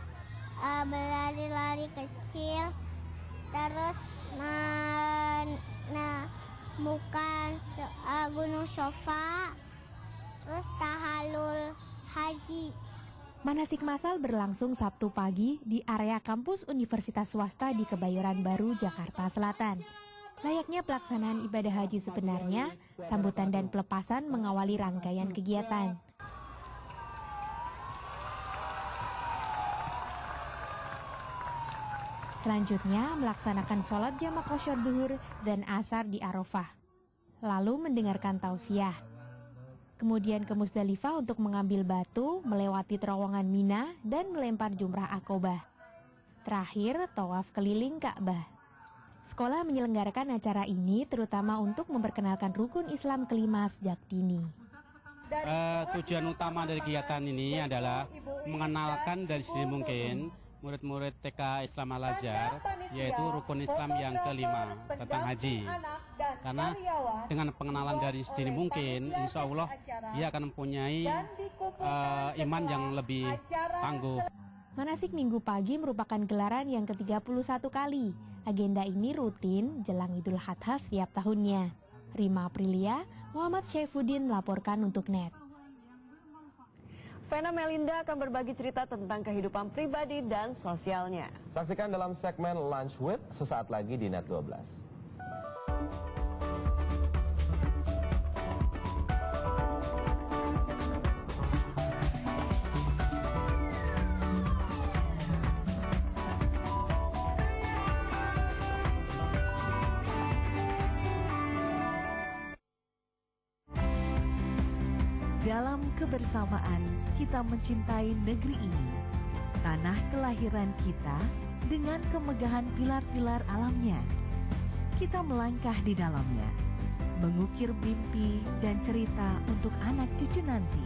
berlari-lari kecil, terus menemukan Gunung Sofa, terus tahallul haji. Manasik massal berlangsung Sabtu pagi di area kampus Universitas Swasta di Kebayoran Baru, Jakarta Selatan. Layaknya pelaksanaan ibadah haji sebenarnya, sambutan dan pelepasan mengawali rangkaian kegiatan. Selanjutnya melaksanakan sholat jamak qasyar duhur dan asar di Arafah. Lalu mendengarkan tausiah. Kemudian ke Musdalifah untuk mengambil batu, melewati terowongan Mina, dan melempar jumrah Aqobah. Terakhir, tawaf keliling Ka'bah. Sekolah menyelenggarakan acara ini terutama untuk memperkenalkan rukun Islam kelima sejak dini. Tujuan utama dari kegiatan ini adalah mengenalkan dari sedini mungkin murid-murid TK Islam Al-Azhar, yaitu rukun Islam yang kelima tentang haji. Karena dengan pengenalan dari sedini mungkin, insya Allah dia akan mempunyai iman yang lebih tangguh. Manasik Minggu pagi merupakan gelaran yang ke-31 kali. Agenda ini rutin jelang Idul Adha setiap tahunnya. Rima Aprilia, Muhammad Syaifuddin melaporkan untuk NET. Vena Melinda akan berbagi cerita tentang kehidupan pribadi dan sosialnya. Saksikan dalam segmen Lunch With sesaat lagi di NET 12. Dalam kebersamaan, kita mencintai negeri ini, tanah kelahiran kita dengan kemegahan pilar-pilar alamnya. Kita melangkah di dalamnya, mengukir mimpi dan cerita untuk anak cucu nanti.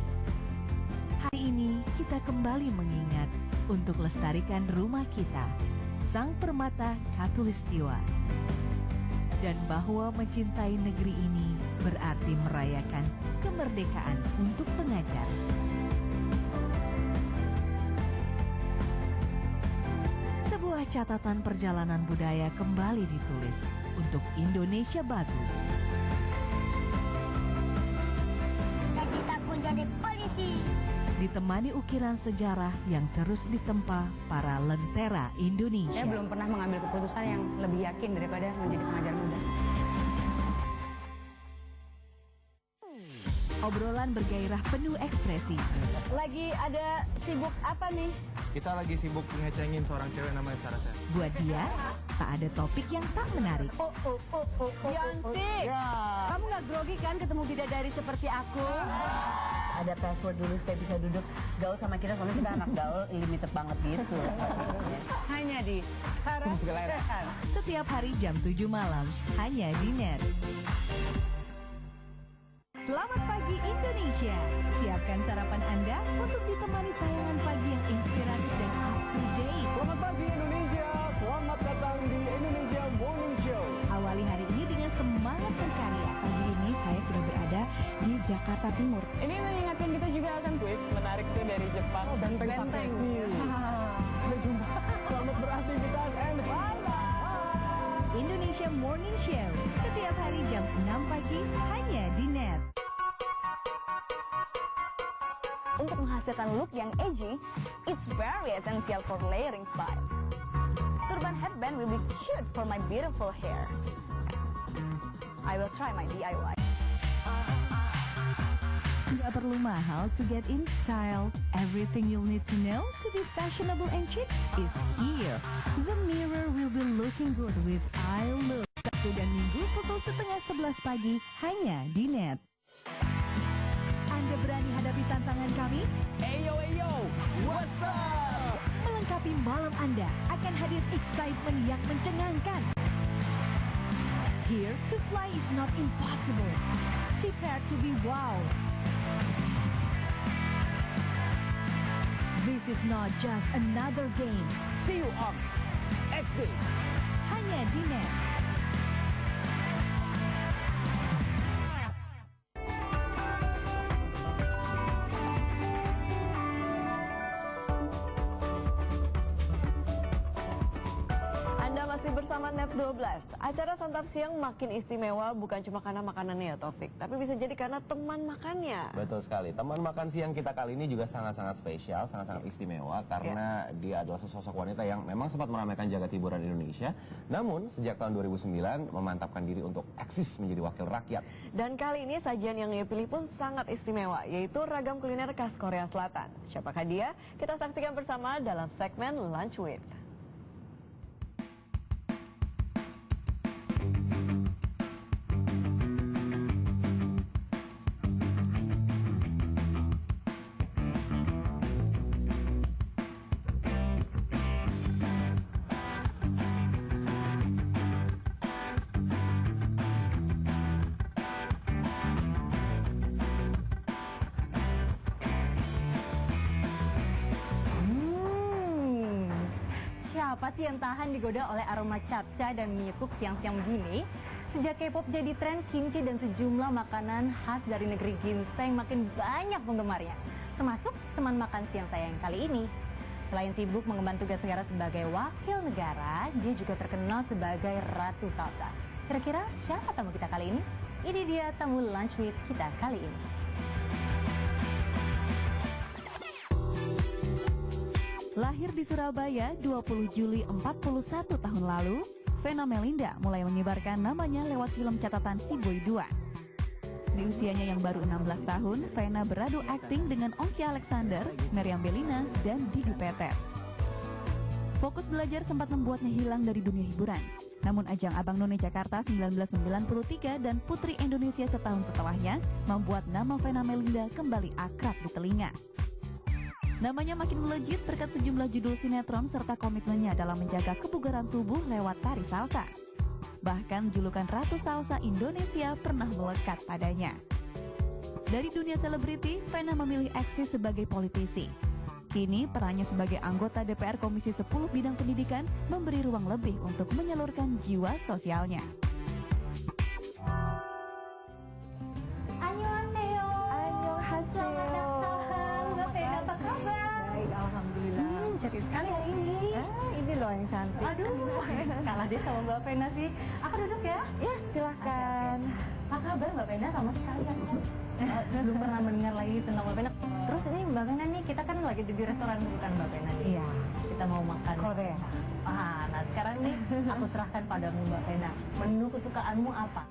Hari ini kita kembali mengingat untuk lestarikan rumah kita, Sang Permata Khatulistiwa. Dan bahwa mencintai negeri ini berarti merayakan kemerdekaan untuk pengajar. Sebuah catatan perjalanan budaya kembali ditulis untuk Indonesia bagus. Cita pun jadi polisi. Ditemani ukiran sejarah yang terus ditempa para lentera Indonesia. Saya belum pernah mengambil keputusan yang lebih yakin daripada menjadi pengajar muda. Obrolan bergairah penuh ekspresi. Lagi ada sibuk apa nih? Kita lagi sibuk ngecengin seorang cewek namanya Sarah. Buat dia, tak ada topik yang tak menarik. Yanti, kamu nggak grogi kan ketemu bidadari seperti aku? Ada password dulu supaya bisa duduk gaul sama kita, soalnya kita anak gaul limited banget gitu. Hanya di Sarah. Setiap hari jam 7 malam, hanya di NET. Selamat pagi Indonesia. Siapkan sarapan Anda untuk ditemani tayangan pagi yang inspiratif dan up to date. Selamat pagi Indonesia. Selamat datang di Indonesia Morning Show. Awali hari ini dengan semangat berkarya. Pagi ini saya sudah berada di Jakarta Timur. Ini mengingatkan kita juga akan kuis menarik tuh dari Jepang. Benteng. Selamat beraktivitas and bye-bye. Indonesia Morning Show setiap hari jam 6 pagi hanya di NET. Untuk menghasilkan look yang edgy, it's very essential for layering style. Turban headband will be cute for my beautiful hair. I will try my DIY. Tidak perlu mahal to get in style. Everything you'll need to know to be fashionable and chic is here. The Mirror will be looking good with I Look. Sabtu dan Minggu pukul 10:30 pagi hanya di NET. Anda berani hadapi tantangan kami? Eyo, what's up? Melengkapi malam Anda akan hadir excitement yang mencengangkan. Here, to fly is not impossible. Prepare to be wow. This is not just another game. See you on SD. Hanya di NET. Masih bersama NET 12. Acara santap siang makin istimewa bukan cuma karena makanannya ya Taufik, tapi bisa jadi karena teman makannya. Betul sekali. Teman makan siang kita kali ini juga sangat-sangat spesial, sangat-sangat istimewa karena dia adalah sesosok wanita yang memang sempat meramaikan jagat hiburan Indonesia. Namun sejak tahun 2009 memantapkan diri untuk eksis menjadi wakil rakyat. Dan kali ini sajian yang ia pilih pun sangat istimewa, yaitu ragam kuliner khas Korea Selatan. Siapakah dia? Kita saksikan bersama dalam segmen Lunch With. Siapa sih yang tahan digoda oleh aroma capca dan mie tuk siang-siang begini? Sejak K-pop jadi tren, kimchi dan sejumlah makanan khas dari negeri ginseng makin banyak penggemarnya. Termasuk teman makan siang saya yang kali ini. Selain sibuk mengemban tugas negara sebagai wakil negara, dia juga terkenal sebagai Ratu Salsa. Kira-kira siapa tamu kita kali ini? Ini dia tamu Lunch With kita kali ini. Lahir di Surabaya 20 Juli 41 tahun lalu, Vena Melinda mulai menyebarkan namanya lewat film catatan Si Boy 2. Di usianya yang baru 16 tahun, Vena beradu akting dengan Ongki Alexander, Meriam Bellina, dan Didi Petet. Fokus belajar sempat membuatnya hilang dari dunia hiburan. Namun ajang Abang None Jakarta 1993 dan Putri Indonesia setahun setelahnya membuat nama Vena Melinda kembali akrab di telinga. Namanya makin melejit berkat sejumlah judul sinetron serta komitmennya dalam menjaga kebugaran tubuh lewat tari salsa. Bahkan julukan Ratu Salsa Indonesia pernah melekat padanya. Dari dunia selebriti, Vena memilih eksis sebagai politisi. Kini perannya sebagai anggota DPR Komisi 10 Bidang Pendidikan memberi ruang lebih untuk menyalurkan jiwa sosialnya. Annyeonghaseyo. Selamat datang. Mbak Vena, apa kabar? Baik, alhamdulillah. Cantik sekali hari ini. Ini Ini loh yang cantik. Aduh, kalah deh sama Mbak Vena sih. Aku duduk ya? Ya, silahkan. Apa kabar Mbak Vena? Sama sekali aku belum pernah mendengar lagi tentang Mbak Vena. Terus ini Mbak Vena nih, kita kan lagi di restoran bukan Mbak Vena nih? Iya. Kita mau makan Korea. Nah sekarang nih aku serahkan padamu Mbak Vena. Menu kesukaanmu apa?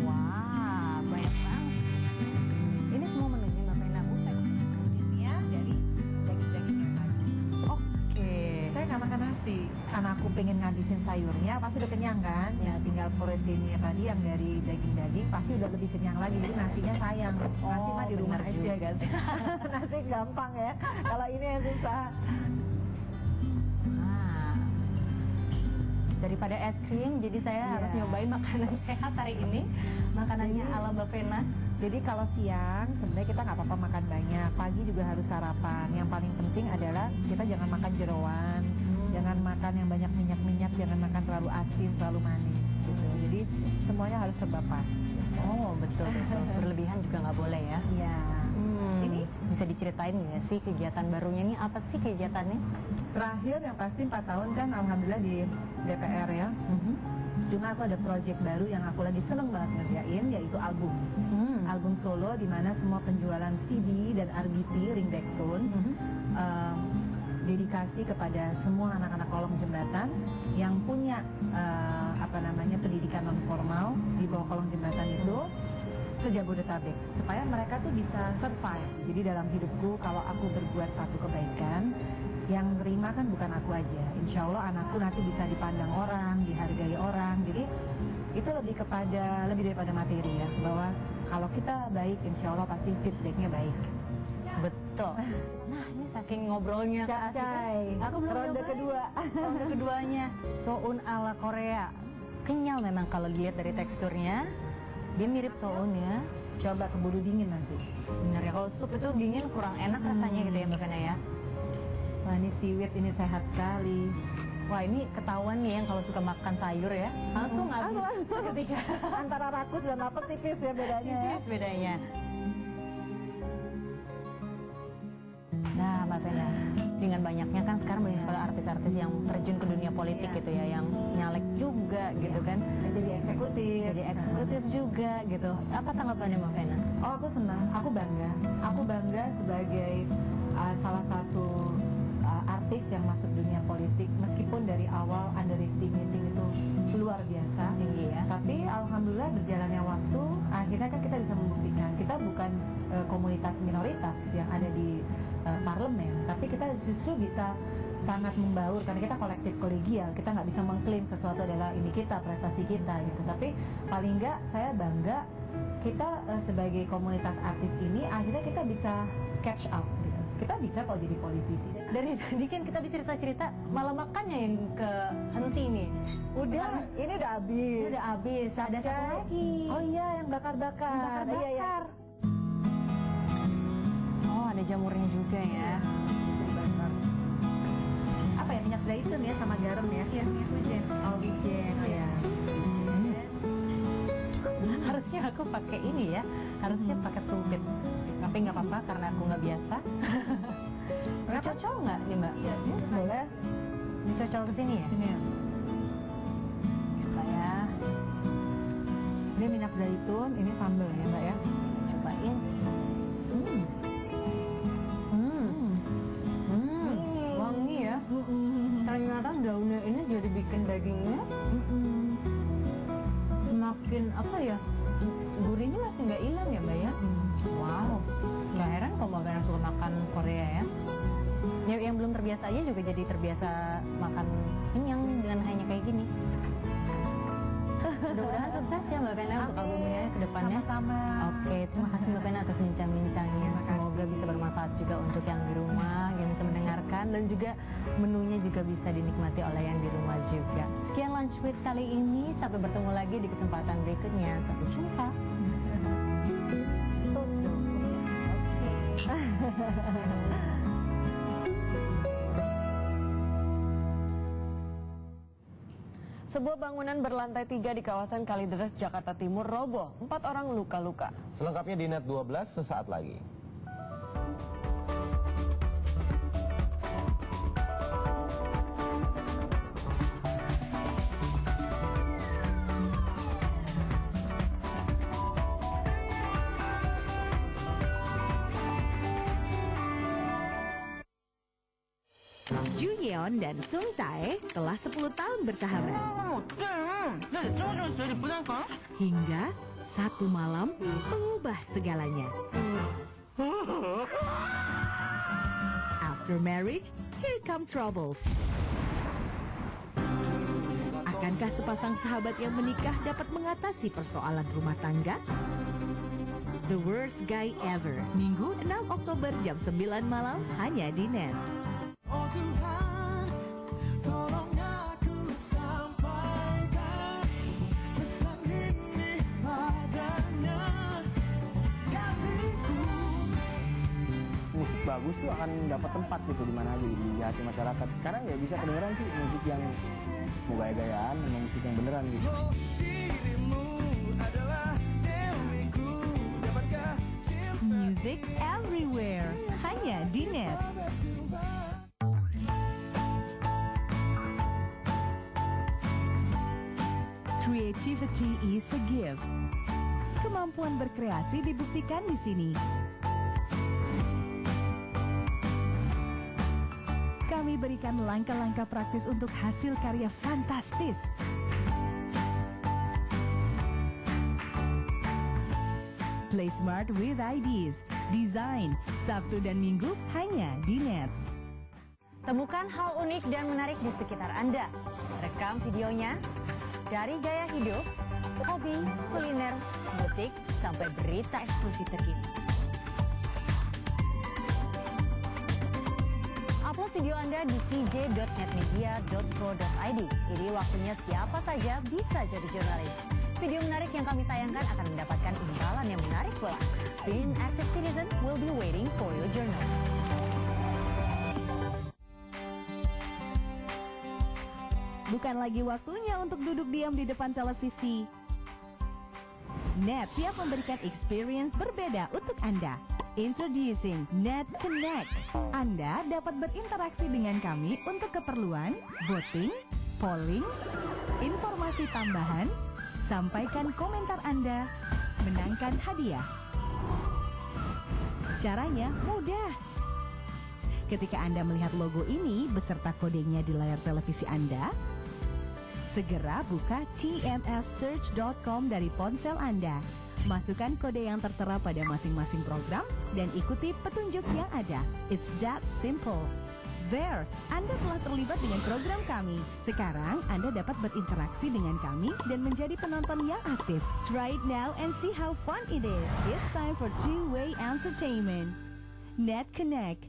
Wah, banyak banget. Ini semua menunya Mbak Vena. Bukan proteinnya dari daging-daging yang tadi. Oke. Saya nggak makan nasi. Karena aku pengen ngabisin sayurnya, pasti udah kenyang kan? Ya tinggal proteinnya tadi yang dari daging-daging pasti udah lebih kenyang lagi. Jadi nasinya sayang. Nasi mah di rumah aja kan. Nasi gampang ya. Kalau ini yang susah. Daripada es krim, jadi saya harus nyobain makanan sehat hari ini. Makanannya ala Mbak Vena. Jadi kalau siang sebenarnya kita nggak apa-apa makan banyak. Pagi juga harus sarapan. Yang paling penting adalah kita jangan makan jeroan, jangan makan yang banyak minyak-minyak, jangan makan terlalu asin, terlalu manis gitu. Jadi semuanya harus serba pas. Oh betul betul. Berlebihan juga nggak boleh ya. Iya. Ini bisa diceritain nggak sih kegiatan barunya ini? Apa sih kegiatannya? Terakhir yang pasti 4 tahun kan alhamdulillah di DPR ya. Cuma aku ada project baru yang aku lagi seneng banget ngerjain, yaitu album. Album solo di mana semua penjualan CD dan RBT, ringback tone, dedikasi kepada semua anak-anak kolong jembatan yang punya pendidikan non formal di bawah kolong jembatan itu se-Jabodetabek, supaya mereka tuh bisa survive. Jadi dalam hidupku kalau aku berbuat satu kebaikan, yang terima kan bukan aku aja. Insya Allah anakku nanti bisa dipandang orang, dihargai orang. Jadi itu lebih daripada materi ya, bahwa kalau kita baik, insya Allah pasti feedbacknya baik. Betul. Nah ini saking ngobrolnya Cacai, aku belum ronde kedua. Ronde keduanya soun ala Korea. Kenyal memang kalau dilihat dari teksturnya. Dia mirip soun ya. Coba keburu dingin nanti. Bener ya, kalau sup itu dingin kurang enak rasanya gitu ya Mbak Vena ya. Wah ini seaweed ini sehat sekali. Wah ini ketahuan nih yang kalau suka makan sayur ya, langsung habis ketika antara rakus dan lapar tipis ya bedanya. Tipis bedanya. Nah Mbak Vena, dengan banyaknya kan sekarang banyak sekali artis-artis yang terjun ke dunia politik gitu ya, yang nyalek juga gitu kan, jadi eksekutif juga gitu. Apa tanggapannya Mbak Vena? Oh aku senang, aku bangga sebagai salah satu artis yang masuk dunia politik, meskipun dari awal underestimating itu luar biasa tinggi ya. Tapi alhamdulillah berjalannya waktu, akhirnya kan kita bisa membuktikan kita bukan komunitas minoritas yang ada di parlemen, tapi kita justru bisa sangat membaur karena kita kolektif kolegial. Kita nggak bisa mengklaim sesuatu adalah ini kita, prestasi kita gitu. Tapi paling nggak saya bangga kita sebagai komunitas artis ini akhirnya kita bisa catch up gitu. Kita bisa kok jadi politisi. Dari tadi kan kita cerita-cerita, malah makannya yang kehenti nih. Ini udah habis. Ada satu lagi. Oh iya, yang bakar-bakar. Iya. Oh, ada jamurnya juga ya. Apa ya, minyak zaitun ya sama garam ya? Iya, minyak wijen. Oh, wijen. Oh ya. Harusnya aku pakai ini ya. Harusnya pakai sumpit. Tapi nggak apa-apa karena aku nggak biasa. Nggak cocok nggak nih Mbak? Iya, boleh. Ini cocok ke sini ya? Ini ya. Saya. Ini minyak zaitun, ini sambal ya Mbak ya. Cobain. Wangi ya. Ternyata daunnya ini jadi bikin dagingnya semakin apa ya? Gurihnya masih nggak hilang ya Mbak ya? Wow, nggak heran kalau Mbak Vena suka makan Korea ya. Yang belum terbiasa aja juga jadi terbiasa makan kenyang dengan hanya kayak gini. Mudah-mudahan sukses ya Mbak Vena untuk albumnya ke depannya. Sama-sama. Oke, terima kasih Mbak Vena atas bincang-bincangnya. Semoga bisa bermanfaat juga untuk yang di rumah, yang bisa mendengarkan, dan juga menunya juga bisa dinikmati oleh yang di rumah juga. Sekian Lunch with kali ini, sampai bertemu lagi di kesempatan berikutnya. Sampai jumpa. Sebuah bangunan berlantai 3 di kawasan Kalideres, Jakarta Timur roboh. 4 orang luka-luka. Selengkapnya di Net 12 sesaat lagi. Ju Yeon dan Sung Tae telah 10 tahun bersahabat. Hingga satu malam mengubah segalanya. After marriage, here come troubles. Akankah sepasang sahabat yang menikah dapat mengatasi persoalan rumah tangga? The Worst Guy Ever, Minggu 6 Oktober jam 9 malam hanya di Net. Oh Tuhan, tolong aku sampaikan pesan ini padanya, kasihku. Musik bagus tuh akan dapat tempat gitu di mana aja di hati masyarakat. Sekarang ya bisa kedengeran sih musik yang mau gaya-gayaan, memang musik yang beneran gitu. Dirimu adalah dewiku, dapatkah Music everywhere, hanya di Net. Creativity is a gift. Kemampuan berkreasi dibuktikan di sini. Kami berikan langkah-langkah praktis untuk hasil karya fantastis. Play smart with ideas. Design, Sabtu dan Minggu hanya di Net. Temukan hal unik dan menarik di sekitar Anda. Rekam videonya dari gaya hidup, hobi, kuliner, musik, sampai berita eksklusif terkini. Upload video Anda di cj.netmedia.co.id. Ini waktunya siapa saja bisa jadi jurnalis. Video menarik yang kami tayangkan akan mendapatkan imbalan yang menarik pula. Being active citizen will be waiting for your journal. Bukan lagi waktunya untuk duduk diam di depan televisi. Net siap memberikan experience berbeda untuk Anda. Introducing Net Connect. Anda dapat berinteraksi dengan kami untuk keperluan voting, polling, informasi tambahan, sampaikan komentar Anda, menangkan hadiah. Caranya mudah. Ketika Anda melihat logo ini beserta kodenya di layar televisi Anda, segera buka tmssearch.com dari ponsel Anda. Masukkan kode yang tertera pada masing-masing program dan ikuti petunjuk yang ada. It's that simple. There, Anda telah terlibat dengan program kami. Sekarang Anda dapat berinteraksi dengan kami dan menjadi penonton yang aktif. Try it now and see how fun it is. It's time for two-way entertainment. Net Connect.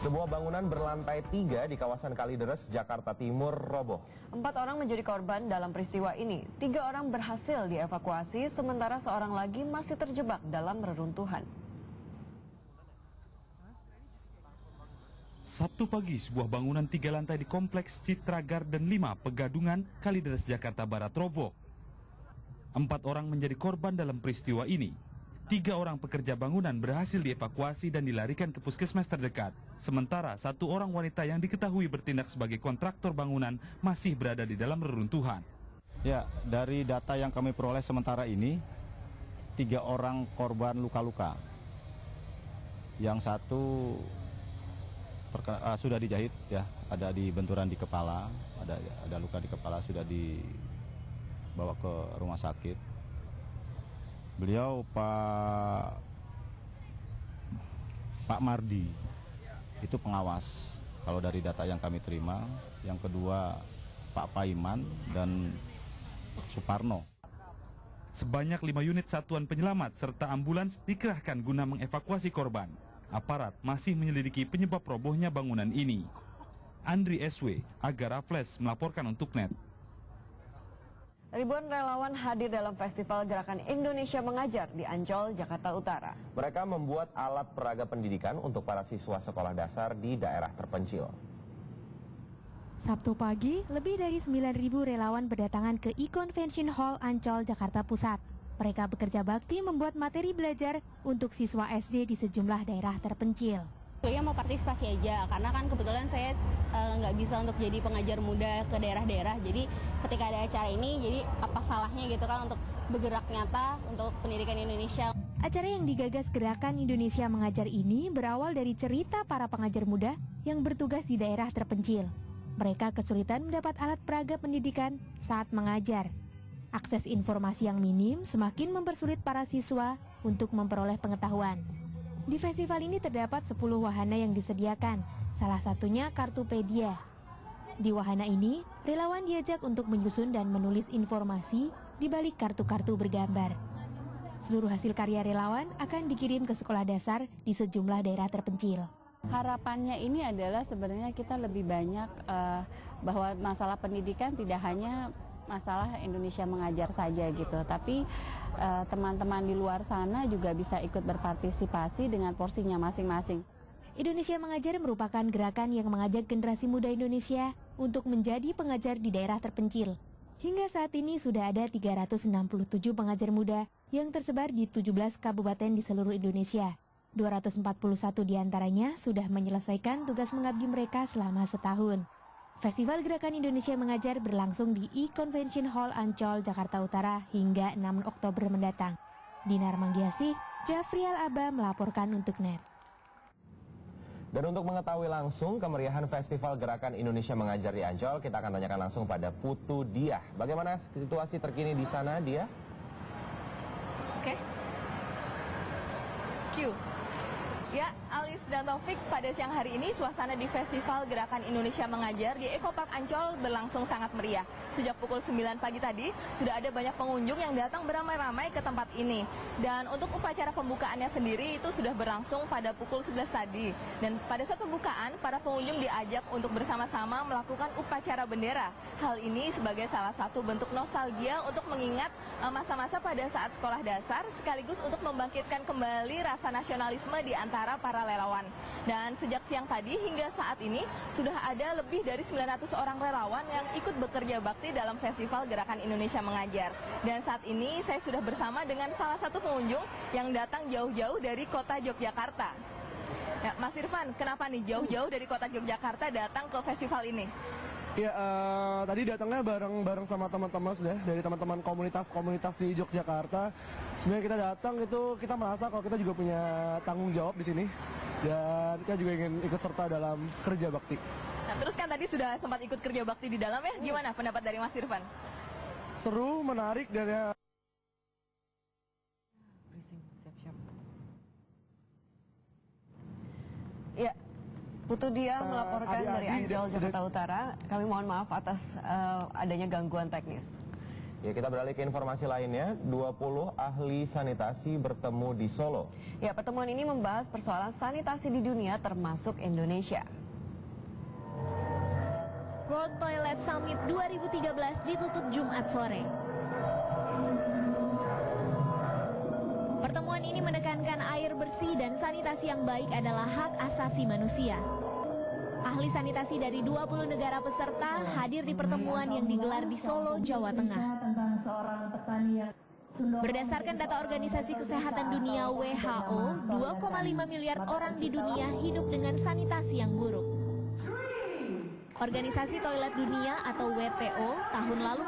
Sebuah bangunan berlantai 3 di kawasan Kalideres, Jakarta Timur roboh. 4 orang menjadi korban dalam peristiwa ini. 3 orang berhasil dievakuasi, sementara seorang lagi masih terjebak dalam reruntuhan. Sabtu pagi, sebuah bangunan 3 lantai di Kompleks Citra Garden 5, Pegadungan, Kalideres, Jakarta Barat roboh. 4 orang menjadi korban dalam peristiwa ini. 3 orang pekerja bangunan berhasil dievakuasi dan dilarikan ke puskesmas terdekat. Sementara 1 orang wanita yang diketahui bertindak sebagai kontraktor bangunan masih berada di dalam reruntuhan. Ya, dari data yang kami peroleh sementara ini, 3 orang korban luka-luka. Yang 1 sudah dijahit, ya, ada di benturan di kepala, ada luka di kepala, sudah dibawa ke rumah sakit. Beliau Pak Mardi, itu pengawas kalau dari data yang kami terima. Yang kedua Pak Paiman dan Suparno. Sebanyak 5 unit satuan penyelamat serta ambulans dikerahkan guna mengevakuasi korban. Aparat masih menyelidiki penyebab robohnya bangunan ini. Andri SW, Agara Flash melaporkan untuk Net. Ribuan relawan hadir dalam Festival Gerakan Indonesia Mengajar di Ancol, Jakarta Utara. Mereka membuat alat peraga pendidikan untuk para siswa sekolah dasar di daerah terpencil. Sabtu pagi, lebih dari 9.000 relawan berdatangan ke E-Convention Hall Ancol, Jakarta Pusat. Mereka bekerja bakti membuat materi belajar untuk siswa SD di sejumlah daerah terpencil. Saya mau partisipasi aja, karena kan kebetulan saya nggak bisa untuk jadi pengajar muda ke daerah-daerah. Jadi ketika ada acara ini, jadi apa salahnya gitu kan untuk bergerak nyata untuk pendidikan Indonesia. Acara yang digagas Gerakan Indonesia Mengajar ini berawal dari cerita para pengajar muda yang bertugas di daerah terpencil. Mereka kesulitan mendapat alat peraga pendidikan saat mengajar. Akses informasi yang minim semakin mempersulit para siswa untuk memperoleh pengetahuan. Di festival ini terdapat 10 wahana yang disediakan, salah satunya Kartupedia. Di wahana ini, relawan diajak untuk menyusun dan menulis informasi di balik kartu-kartu bergambar. Seluruh hasil karya relawan akan dikirim ke sekolah dasar di sejumlah daerah terpencil. Harapannya ini adalah sebenarnya kita lebih banyak bahwa masalah pendidikan tidak hanya masalah Indonesia Mengajar saja gitu, tapi teman-teman di luar sana juga bisa ikut berpartisipasi dengan porsinya masing-masing. Indonesia Mengajar merupakan gerakan yang mengajak generasi muda Indonesia untuk menjadi pengajar di daerah terpencil. Hingga saat ini sudah ada 367 pengajar muda yang tersebar di 17 kabupaten di seluruh Indonesia. 241 diantaranya sudah menyelesaikan tugas mengabdi mereka selama setahun. Festival Gerakan Indonesia Mengajar berlangsung di E-Convention Hall Ancol, Jakarta Utara hingga 6 Oktober mendatang. Dinar Manggiasih, Jafrial Aba melaporkan untuk NET. Dan untuk mengetahui langsung kemeriahan Festival Gerakan Indonesia Mengajar di Ancol, kita akan tanyakan langsung pada Putu Diah. Bagaimana situasi terkini di sana, Diah? Oke. Q. Ya, Alis dan Taufik, pada siang hari ini suasana di Festival Gerakan Indonesia Mengajar di Eko Park Ancol berlangsung sangat meriah. Sejak pukul 9 pagi tadi, sudah ada banyak pengunjung yang datang beramai-ramai ke tempat ini. Dan untuk upacara pembukaannya sendiri itu sudah berlangsung pada pukul 11 tadi. Dan pada saat pembukaan, para pengunjung diajak untuk bersama-sama melakukan upacara bendera. Hal ini sebagai salah satu bentuk nostalgia untuk mengingat masa-masa pada saat sekolah dasar, sekaligus untuk membangkitkan kembali rasa nasionalisme di antara para relawan. Dan sejak siang tadi hingga saat ini sudah ada lebih dari 900 orang relawan yang ikut bekerja bakti dalam Festival Gerakan Indonesia Mengajar. Dan saat ini saya sudah bersama dengan salah satu pengunjung yang datang jauh-jauh dari kota Yogyakarta. Ya, Mas Irfan, kenapa nih jauh-jauh dari kota Yogyakarta datang ke festival ini? Ya, tadi datangnya bareng sama teman-teman sudah dari teman-teman komunitas di Yogyakarta. Sebenarnya kita datang itu kita merasa kalau kita juga punya tanggung jawab di sini dan kita juga ingin ikut serta dalam kerja bakti. Nah, terus kan tadi sudah sempat ikut kerja bakti di dalam ya, gimana pendapat dari Mas Irfan? Seru, menarik dan ya. Ya. Putu Diah melaporkan dari Ancol, Jakarta Utara. Kami mohon maaf atas adanya gangguan teknis. Ya, kita beralih ke informasi lainnya. 20 ahli sanitasi bertemu di Solo. Ya, pertemuan ini membahas persoalan sanitasi di dunia termasuk Indonesia. World Toilet Summit 2013 ditutup Jumat sore. Pertemuan ini menekankan air bersih dan sanitasi yang baik adalah hak asasi manusia. Ahli sanitasi dari 20 negara peserta hadir di pertemuan yang digelar di Solo, Jawa Tengah. Berdasarkan data Organisasi Kesehatan Dunia WHO, 2,5 miliar orang di dunia hidup dengan sanitasi yang buruk. Organisasi Toilet Dunia atau WTO tahun lalu